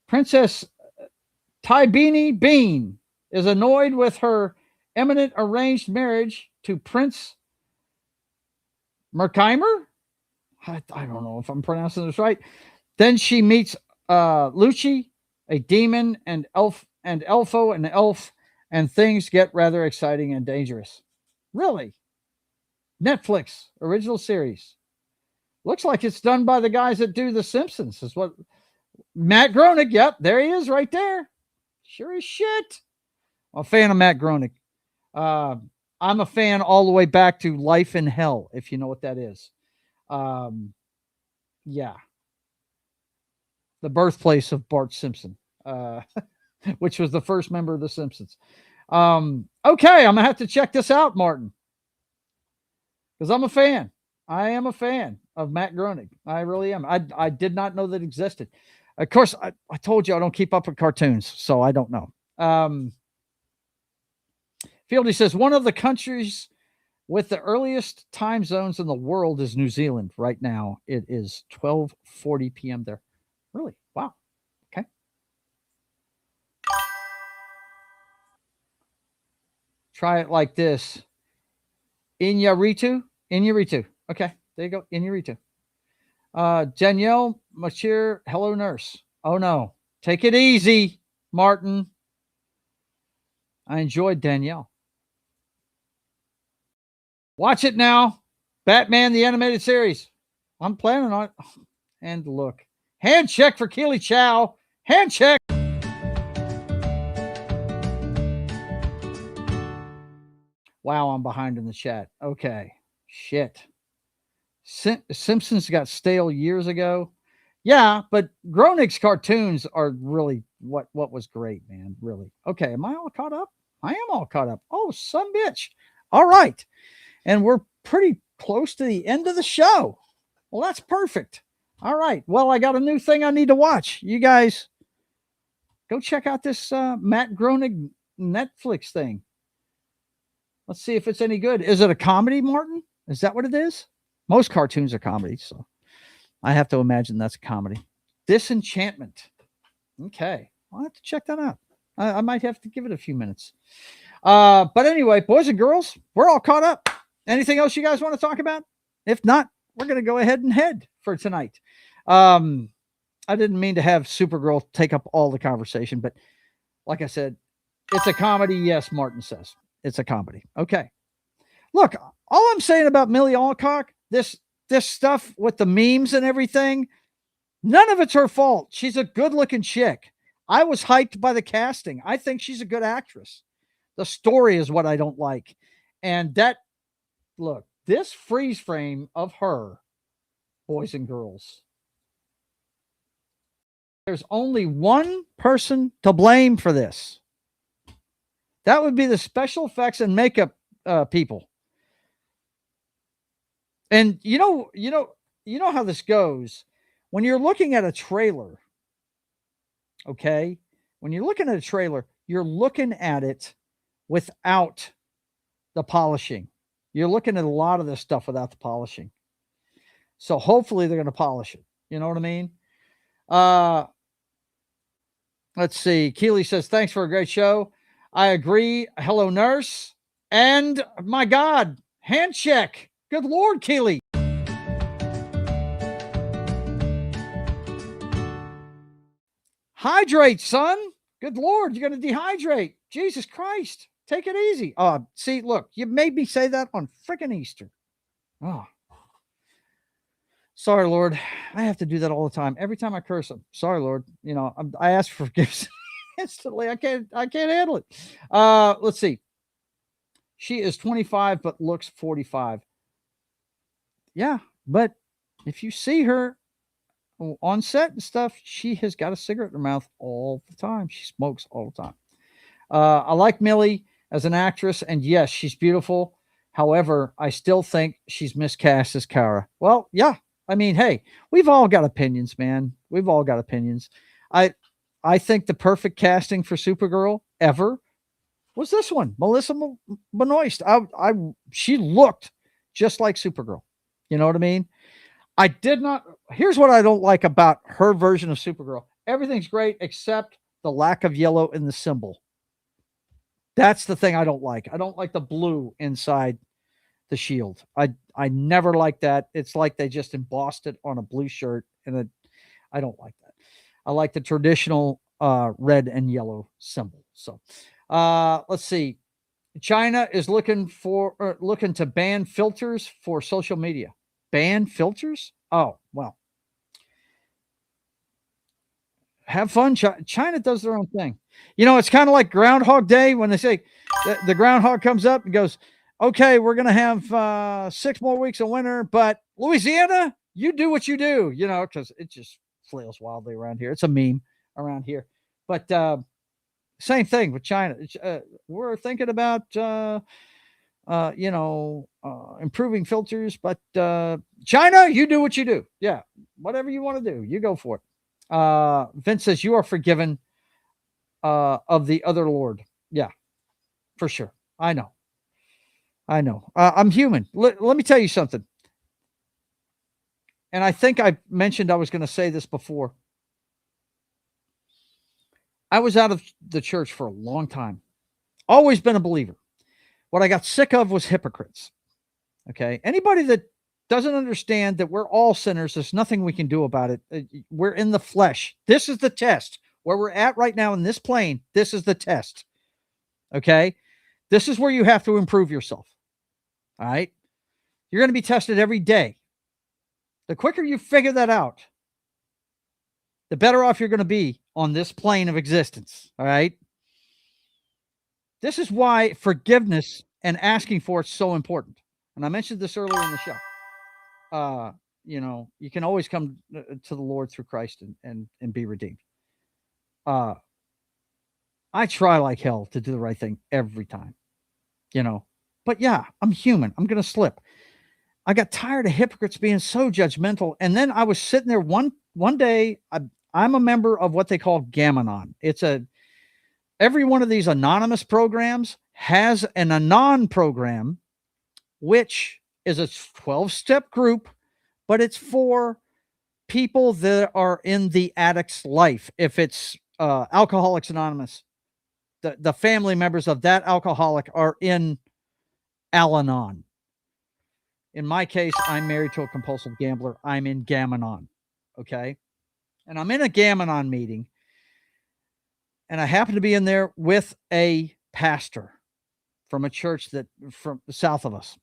Princess Tybini Bean is annoyed with her imminent arranged marriage to Prince Merkheimer. I don't know if I'm pronouncing this right. Then she meets Lucci, a demon, and Elfo, an elf, and things get rather exciting and dangerous. Really? Netflix original series. Looks like it's done by the guys that do The Simpsons. Is what Matt Groening. Yep, there he is, right there. Sure as shit. I'm a fan of Matt Groening. I'm a fan all the way back to Life in Hell, if you know what that is. Yeah. The birthplace of Bart Simpson, which was the first member of The Simpsons. Okay, I'm going to have to check this out, Martin, because I'm a fan. I am a fan of Matt Groening. I really am. I did not know that existed. Of course, I told you I don't keep up with cartoons, so I don't know. Fieldy says, one of the countries with the earliest time zones in the world is New Zealand. Right now, it is 12:40 p.m. there. Really? Wow. Okay. Try it like this. Iñárritu. Okay, there you go. Iñárritu. Danielle Machir, hello nurse. Oh no. Take it easy, Martin. I enjoyed Danielle. Watch it now. Batman, the animated series. I'm planning on it. And look. Hand check for Keely Chow. Hand check. Wow, I'm behind in the chat. Okay. Shit. Simpsons got stale years ago. Yeah, but Groening's cartoons are really what was great, man. Really. Okay, am I all caught up? I am all caught up. Oh, some bitch. All right. And we're pretty close to the end of the show. Well, that's perfect. All right. Well, I got a new thing I need to watch. You guys go check out this Matt Groening Netflix thing. Let's see if it's any good. Is it a comedy, Martin? Is that what it is? Most cartoons are comedies, so I have to imagine that's a comedy. Disenchantment. Okay. I'll have to check that out. I might have to give it a few minutes. But anyway, boys and girls, we're all caught up. Anything else you guys want to talk about? If not, we're going to go ahead and head for tonight. I didn't mean to have Supergirl take up all the conversation, but like I said, it's a comedy. Yes, Martin says it's a comedy. Okay. Look, all I'm saying about Millie Alcock, this stuff with the memes and everything, none of it's her fault. She's a good-looking chick. I was hyped by the casting. I think she's a good actress. The story is what I don't like. And look, this freeze frame of her, boys and girls, there's only one person to blame for this. That would be the special effects and makeup people. And you know how this goes. When you're looking at a trailer, okay? When you're looking at a trailer, you're looking at it without the polishing. You're looking at a lot of this stuff without the polishing. So hopefully they're going to polish it. You know what I mean? Let's see. Keely says, thanks for a great show. I agree. Hello, nurse. And my God, hand check. Good Lord, Keely. Hydrate, son. Good Lord, you're going to dehydrate. Jesus Christ. Take it easy. See, look, you made me say that on freaking Easter. Oh, sorry, Lord. I have to do that all the time. Every time I curse him. Sorry, Lord. You know, I ask for forgiveness instantly. I can't handle it. Let's see. She is 25, but looks 45. Yeah, but if you see her on set and stuff, she has got a cigarette in her mouth all the time. She smokes all the time. I like Millie as an actress, and yes, she's beautiful. However, I still think she's miscast as Kara. Well, yeah. I mean, hey, we've all got opinions, man. We've all got opinions. I think the perfect casting for Supergirl ever was this one, Melissa Benoist. She looked just like Supergirl. You know what I mean? I did not. Here's what I don't like about her version of Supergirl. Everything's great except the lack of yellow in the symbol. That's the thing I don't like. I don't like the blue inside the shield. I never liked that. It's like they just embossed it on a blue shirt, and I don't like that. I like the traditional red and yellow symbol. So let's see. China is looking to ban filters for social media. Ban filters? Oh, well. Have fun. China does their own thing. You know, it's kind of like Groundhog Day when they say the groundhog comes up and goes, okay, we're going to have 6 more weeks of winter, but Louisiana, you do what you do, you know, because it just flails wildly around here. It's a meme around here. But same thing with China. We're thinking about, improving filters, but China, you do what you do. Yeah, whatever you want to do, you go for it. Vince says, you are forgiven of the other Lord. Yeah, for sure. I know. I'm human. Let me tell you something. And I think I mentioned I was going to say this before. I was out of the church for a long time. Always been a believer. What I got sick of was hypocrites. Okay. Anybody that doesn't understand that we're all sinners, there's nothing we can do about it. We're in the flesh. This is the test. Where we're at right now in this plane, this is the test. Okay. This is where you have to improve yourself. All right. You're going to be tested every day. The quicker you figure that out, the better off you're going to be on this plane of existence. All right. This is why forgiveness and asking for it's so important. And I mentioned this earlier in the show. You can always come to the Lord through Christ and be redeemed. I try like hell to do the right thing every time, but yeah, I'm human. I'm going to slip. I got tired of hypocrites being so judgmental. And then I was sitting there one day. I'm a member of what they call Gamanon. Every one of these anonymous programs has an Anon program, which is a 12-step group, but it's for people that are in the addict's life. If it's Alcoholics Anonymous, the family members of that alcoholic are in Al-Anon. In my case, I'm married to a compulsive gambler. I'm in Gamanon. Okay. And I'm in a Gamanon meeting. And I happen to be in there with a pastor from a church from south of us.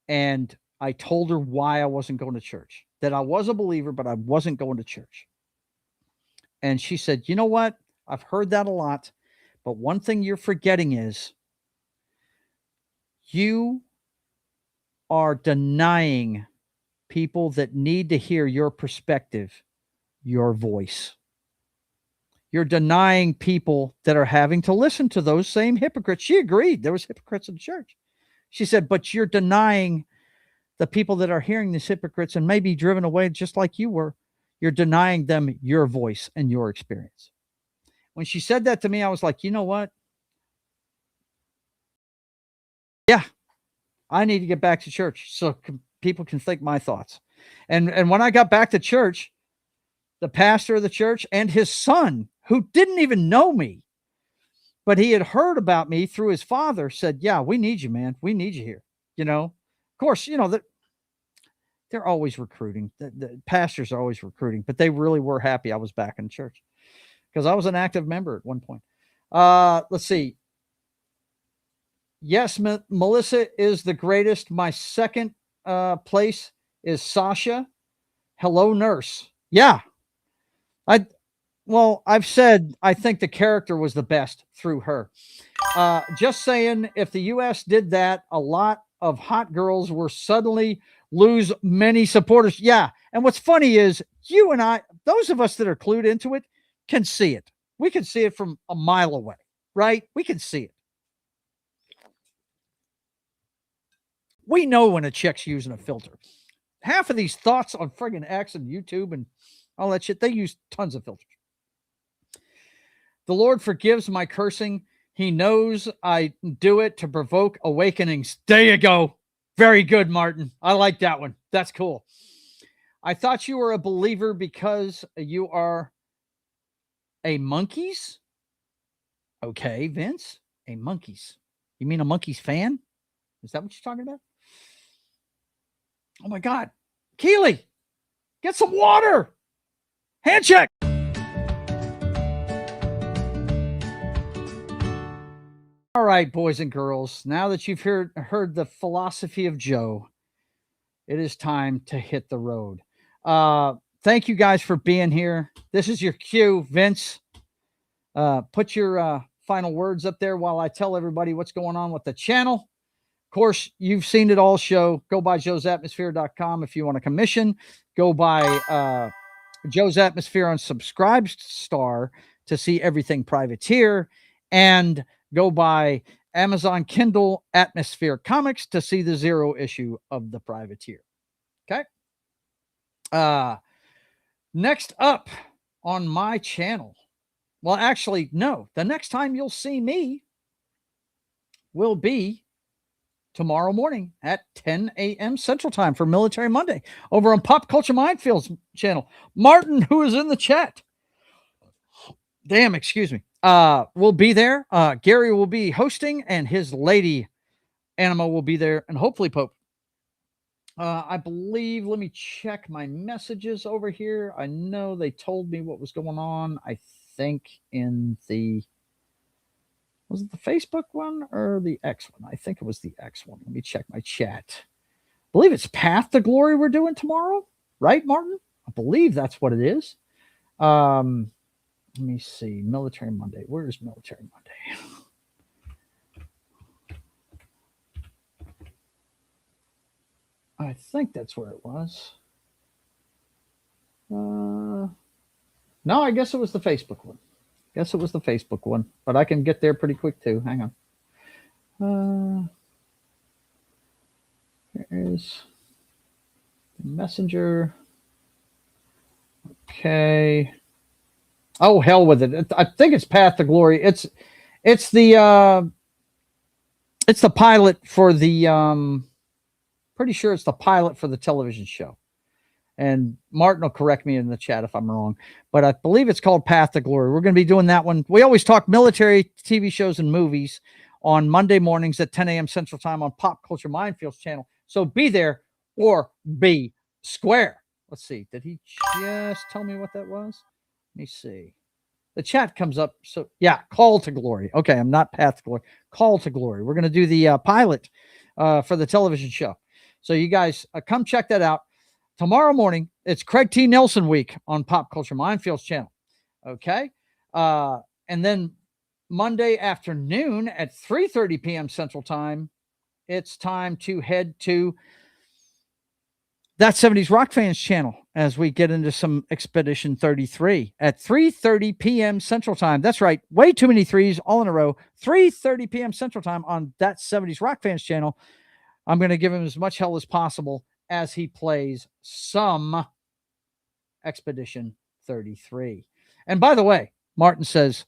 And I told her why I wasn't going to church, that I was a believer, but I wasn't going to church. And she said, you know what? I've heard that a lot, but one thing you're forgetting is you are denying people that need to hear your perspective, your voice. You're denying people that are having to listen to those same hypocrites. She agreed. There was hypocrites in the church. She said, but you're denying the people that are hearing these hypocrites and may be driven away just like you were. You're denying them your voice and your experience. When she said that to me, I was like, you know what? Yeah, I need to get back to church so people can think my thoughts. And when I got back to church, the pastor of the church and his son, who didn't even know me, but he had heard about me through his father, said, yeah, we need you, man. We need you here. Of course, they're always recruiting. The pastors are always recruiting, but they really were happy I was back in church. because I was an active member at one point. Let's see. Yes, Melissa is the greatest. My second place is Sasha. Hello, nurse. Yeah. I've said I think the character was the best through her. Just saying, if the U.S. did that, a lot of hot girls will suddenly lose many supporters. Yeah. And what's funny is you and I, those of us that are clued into it, can see it. We can see it from a mile away, right? We can see it. We know when a chick's using a filter. Half of these thoughts on friggin' X and YouTube and all that shit, they use tons of filters. The Lord forgives my cursing. He knows I do it to provoke awakenings. There you go. Very good, Martin. I like that one. That's cool. I thought you were a believer because you are a Monkeys? Okay, Vince. A Monkeys. You mean a Monkeys fan? Is that what you're talking about? Oh my God. Keely, get some water. Hand check. All right, boys and girls. Now that you've heard the philosophy of Joe, it is time to hit the road. Thank you guys for being here. This is your cue, Vince. Put your final words up there while I tell everybody what's going on with the channel. Of course, you've seen it all show. Go by joesatmosphere.com if you want a commission. Go by Joe's Atmosphere on Subscribestar to see everything Privateer. And go by Amazon Kindle Atmosphere Comics to see the 0 issue of the Privateer. Okay. Next up on my channel. Well, actually, no. The next time you'll see me will be tomorrow morning at 10 a.m. Central Time for Military Monday over on Pop Culture Minefields channel. Martin, who is in the chat. Damn, excuse me. Will be there. Gary will be hosting, and his lady Anima will be there, and hopefully Pope. I believe, let me check my messages over here. I know they told me what was going on. I think in the, was it the Facebook one or the X one? I think it was the X one. Let me check my chat. I believe it's Path to Glory we're doing tomorrow, right, Martin? I believe that's what it is. Let me see. Military Monday. Where is Military Monday? I think that's where it was. No, I guess it was the Facebook one. Guess it was the Facebook one, but I can get there pretty quick too. Hang on. Here is the Messenger. Okay. Oh, hell with it. I think it's Path to Glory. It's the pilot for the pretty sure it's the pilot for the television show. And Martin will correct me in the chat if I'm wrong, but I believe it's called Path to Glory. We're going to be doing that one. We always talk military TV shows and movies on Monday mornings at 10 a.m. Central Time on Pop Culture Minefields channel. So be there or be square. Let's see. Did he just tell me what that was? Let me see. The chat comes up. So yeah, Call to Glory. Okay. I'm not Path to Glory. Call to Glory. We're going to do the pilot for the television show. So you guys come check that out. Tomorrow morning, it's Craig T. Nelson week on Pop Culture Minefields channel. Okay. And then Monday afternoon at 3:30 p.m. Central Time, it's time to head to That 70s Rock Fans channel as we get into some Expedition 33 at 3:30 p.m. Central Time. That's right. Way too many threes all in a row. 3:30 p.m. Central Time on That 70s Rock Fans channel. I'm going to give him as much hell as possible as he plays some Expedition 33. And by the way, Martin says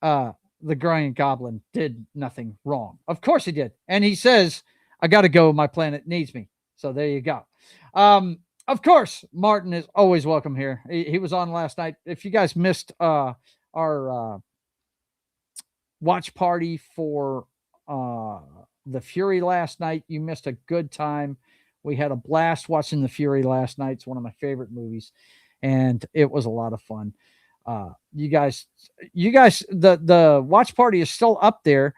the Green Goblin did nothing wrong. Of course he did. And he says, I got to go. My planet needs me. So there you go. Of course, Martin is always welcome here. He was on last night. If you guys missed our watch party for The Fury last night, you missed a good time. We had a blast watching The Fury last night. It's one of my favorite movies, and it was a lot of fun. You guys, the watch party is still up there.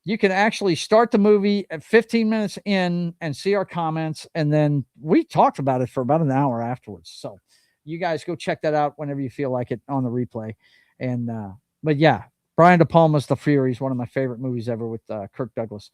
You can actually start the movie at 15 minutes in and see our comments. And then we talked about it for about an hour afterwards. So you guys go check that out whenever you feel like it on the replay. And, but yeah, Brian De Palma's The Fury is one of my favorite movies ever with Kirk Douglas.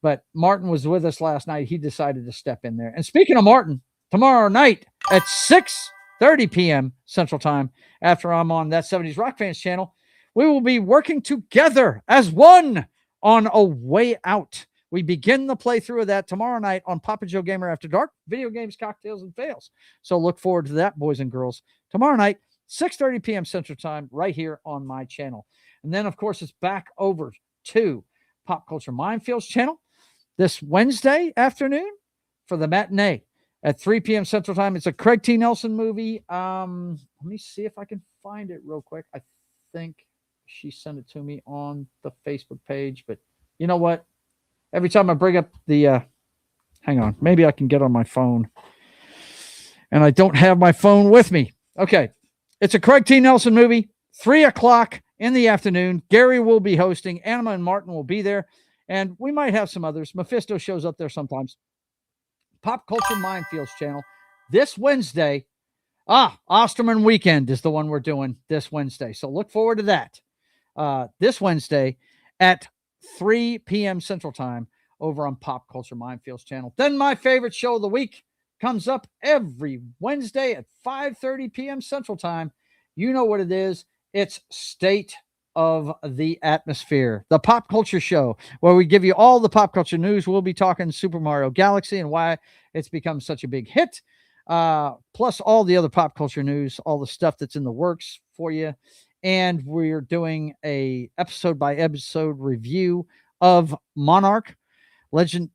But Martin was with us last night. He decided to step in there. And speaking of Martin, tomorrow night at 6:30 p.m. Central Time, after I'm on That 70s Rock Fans channel, we will be working together as one on A Way Out. We begin the playthrough of that tomorrow night on Papa Joe Gamer After Dark, video games, cocktails, and fails. So look forward to that, boys and girls. Tomorrow night, 6:30 p.m. Central Time, right here on my channel. And then, of course, it's back over to Pop Culture Minefields channel this Wednesday afternoon for the matinee at 3 p.m. Central Time. It's a Craig T. Nelson movie. Let me see if I can find it real quick. I think she sent it to me on the Facebook page, but you know what? Every time I bring up the, hang on, maybe I can get on my phone, and I don't have my phone with me. Okay. It's a Craig T. Nelson movie, 3 o'clock in the afternoon. Gary will be hosting. Anima and Martin will be there, and we might have some others. Mephisto shows up there sometimes. Pop Culture Minefields channel this Wednesday. Osterman Weekend is the one we're doing this Wednesday. So look forward to that. This Wednesday at 3 p.m. Central Time over on Pop Culture Minefields channel. Then my favorite show of the week comes up every Wednesday at 5:30 p.m. Central Time. You know what it is. It's State of the Atmosphere, the pop culture show where we give you all the pop culture news. We'll be talking Super Mario Galaxy and why it's become such a big hit. Plus all the other pop culture news, all the stuff that's in the works for you. And we're doing a episode by episode review of Monarch Legacy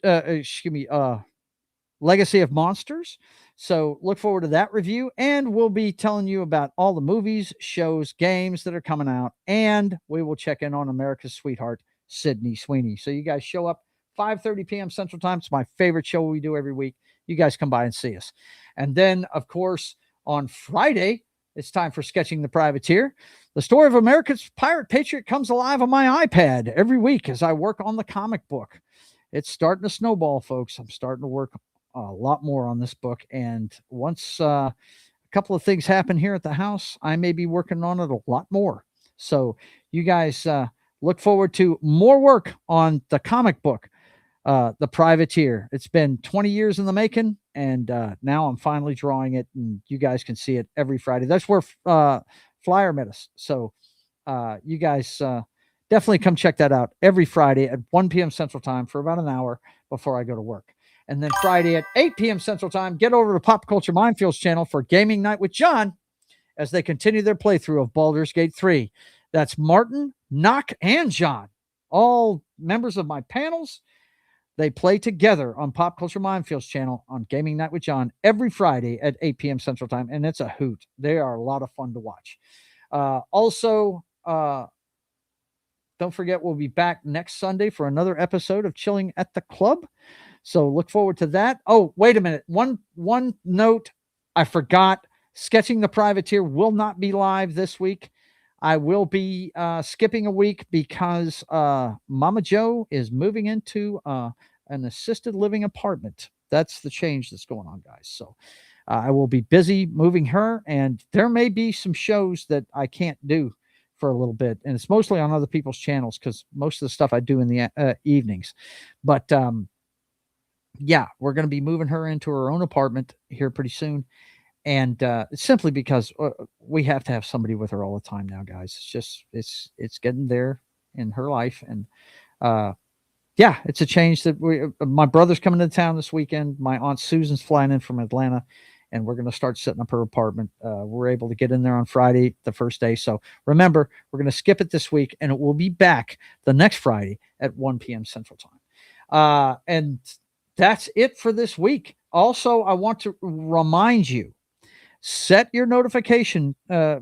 of Monsters. So look forward to that review, and we'll be telling you about all the movies, shows, games that are coming out, and we will check in on America's sweetheart, Sydney Sweeney. So you guys show up 5:30 p.m. Central Time. It's my favorite show we do every week. You guys come by and see us. And then, of course, on Friday, it's time for Sketching the Privateer. The story of America's pirate patriot comes alive on my iPad every week as I work on the comic book. It's starting to snowball, folks. I'm starting to work a lot more on this book. And once a couple of things happen here at the house, I may be working on it a lot more. So you guys look forward to more work on the comic book, The Privateer. It's been 20 years in the making, and now I'm finally drawing it, and you guys can see it every Friday. That's where Flyer met us. So you guys definitely come check that out every Friday at 1 p.m. Central Time for about an hour before I go to work. And then Friday at 8 p.m. Central Time, get over to Pop Culture Minefields channel for Gaming Night with John as they continue their playthrough of Baldur's Gate 3. That's Martin, Knock, and John, all members of my panels. They play together on Pop Culture Minefields channel on Gaming Night with John every Friday at 8 p.m. Central Time, and it's a hoot. They are a lot of fun to watch. Also, don't forget, we'll be back next Sunday for another episode of Chilling at the Club. So look forward to that. Oh, wait a minute. One note I forgot. Sketching the Privateer will not be live this week. I will be skipping a week because Mama Joe is moving into an assisted living apartment. That's the change that's going on, guys. So I will be busy moving her, and there may be some shows that I can't do for a little bit. And it's mostly on other people's channels because most of the stuff I do in the evenings. But yeah, we're going to be moving her into her own apartment here pretty soon. And it's simply because we have to have somebody with her all the time now, guys. It's just, it's getting there in her life. And yeah, it's a change that my brother's coming to town this weekend. My Aunt Susan's flying in from Atlanta, and we're going to start setting up her apartment. We're able to get in there on Friday, the first day. So remember, we're going to skip it this week, and it will be back the next Friday at 1 p.m. Central Time. And that's it for this week. Also, I want to remind you, set your notification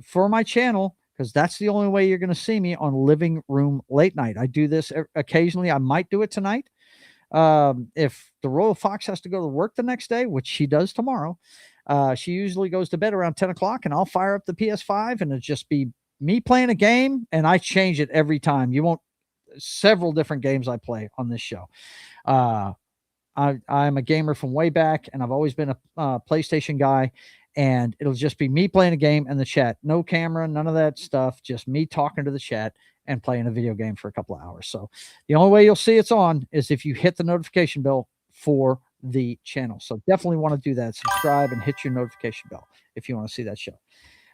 for my channel, because that's the only way you're going to see me on Living Room Late Night. I do this occasionally. I might do it tonight. If the Royal Fox has to go to work the next day, which she does tomorrow, she usually goes to bed around 10 o'clock, and I'll fire up the PS5, and it'll just be me playing a game, and I change it every time. You won't, several different games I play on this show. I'm a gamer from way back, and I've always been a PlayStation guy, and it'll just be me playing a game and the chat. No camera, none of that stuff, just me talking to the chat and playing a video game for a couple of hours. So the only way you'll see it's on is if you hit the notification bell for the channel. So definitely want to do that. Subscribe and hit your notification bell if you want to see that show.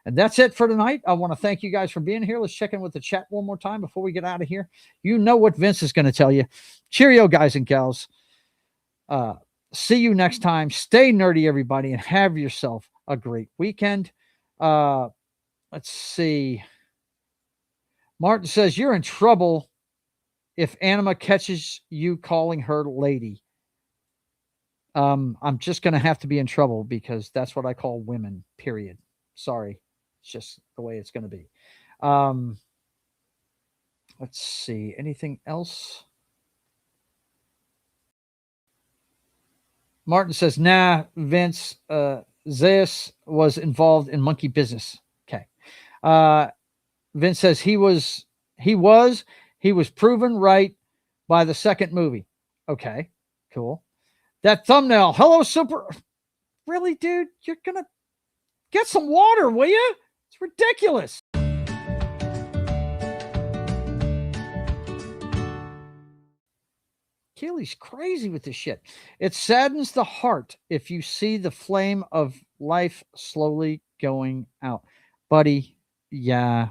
And that's it for tonight. I want to thank you guys for being here. Let's check in with the chat one more time before we get out of here. You know what Vince is going to tell you. Cheerio, guys and gals. See you next time. Stay nerdy, everybody, and have yourself a great weekend. Let's see. Martin says, you're in trouble if Anima catches you calling her lady. I'm just going to have to be in trouble because that's what I call women, period. Sorry. It's just the way it's going to be. Let's see. Anything else? Martin says, nah, Vince, Zeus was involved in monkey business. Okay. Vince says he was proven right by the second movie. Okay, cool. That thumbnail. Hello, Super. Really, dude? You're going to get some water, will you? It's ridiculous. Keely's crazy with this shit. It saddens the heart if you see the flame of life slowly going out. Buddy, yeah.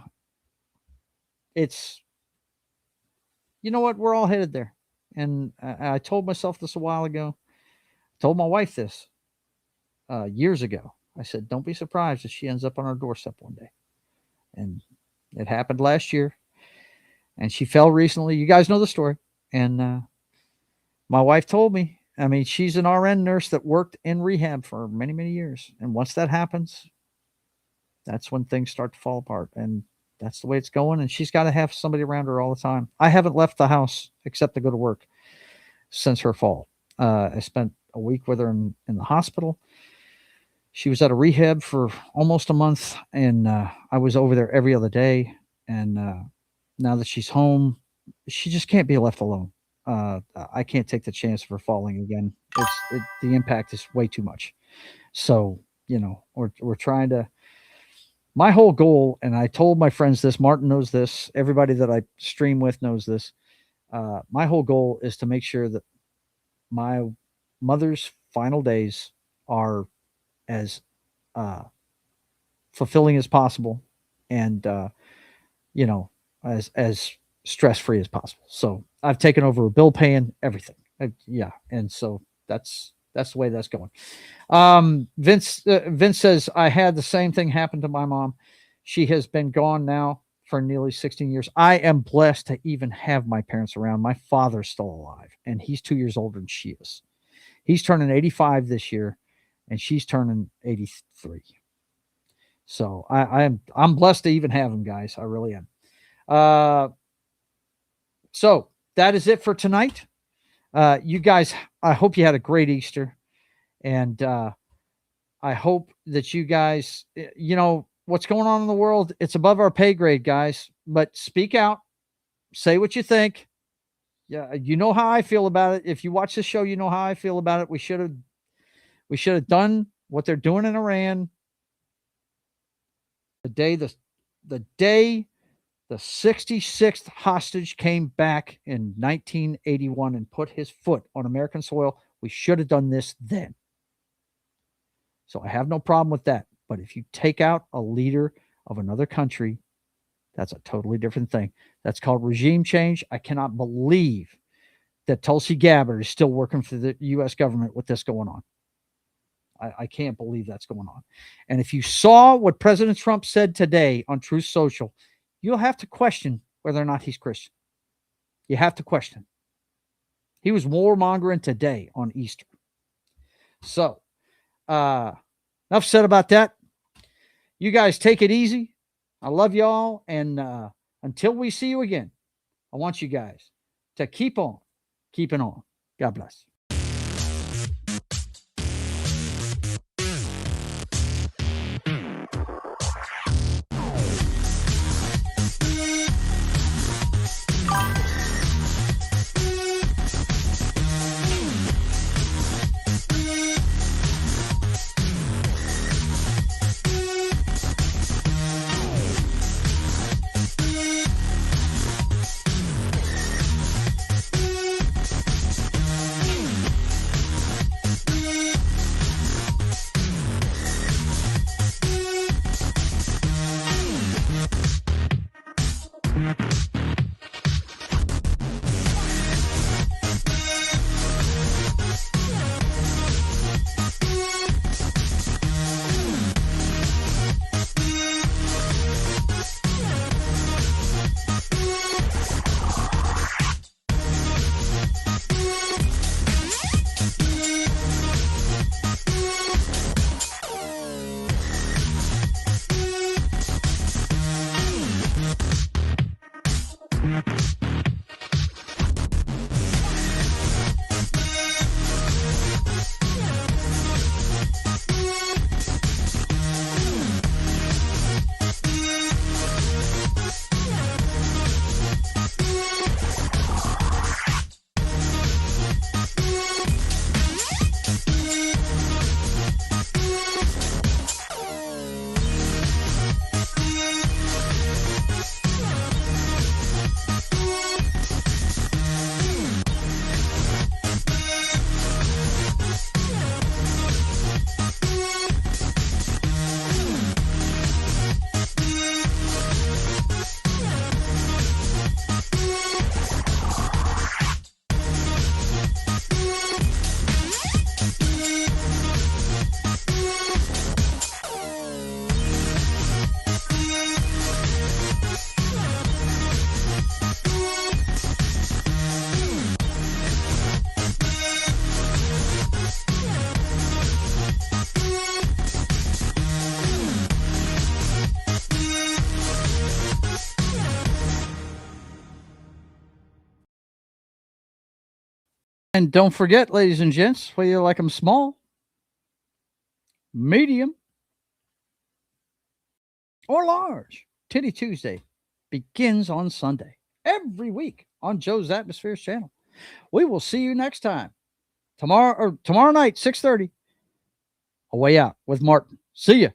It's, you know what? We're all headed there. And I told myself this a while ago. I told my wife this years ago. I said, don't be surprised if she ends up on our doorstep one day. And it happened last year. And she fell recently. You guys know the story. And my wife told me, I mean, she's an RN nurse that worked in rehab for many, many years. And once that happens, that's when things start to fall apart. And that's the way it's going. And she's got to have somebody around her all the time. I haven't left the house except to go to work since her fall. I spent a week with her in the hospital. She was at a rehab for almost a month. And I was over there every other day. And now that she's home, she just can't be left alone. I can't take the chance of her falling again. The impact is way too much. So, you know, we're trying to, my whole goal, and I told my friends this, Martin knows this, everybody that I stream with knows this. My whole goal is to make sure that my mother's final days are as fulfilling as possible and, you know, as stress-free as possible. So I've taken over bill paying, everything. Yeah. And so that's the way that's going. Vince says, I had the same thing happen to my mom. She has been gone now for nearly 16 years. I am blessed to even have my parents around. My father's still alive and he's 2 years older than she is. He's turning 85 this year and she's turning 83. So I'm blessed to even have him, guys. I really am. So that is it for tonight. You guys, I hope you had a great Easter. And I hope that you guys, you know, what's going on in the world, it's above our pay grade, guys. But speak out. Say what you think. Yeah, you know how I feel about it. If you watch this show, you know how I feel about it. We should have done what they're doing in Iran. The day the 66th hostage came back in 1981 and put his foot on American soil, we should have done this then. So I have no problem with that. But if you take out a leader of another country, that's a totally different thing. That's called regime change. I cannot believe that Tulsi Gabbard is still working for the U.S. government with this going on. I can't believe that's going on. And if you saw what President Trump said today on Truth Social, you'll have to question whether or not he's Christian. You have to question. He was warmongering today on Easter. So, enough said about that. You guys take it easy. I love y'all. And until we see you again, I want you guys to keep on keeping on. God bless. And don't forget, ladies and gents, whether you like them small, medium, or large, Titty Tuesday begins on Sunday every week on Joe's Atmospheres channel. We will see you next time. Tomorrow night, 6:30. A Way Out with Martin. See ya.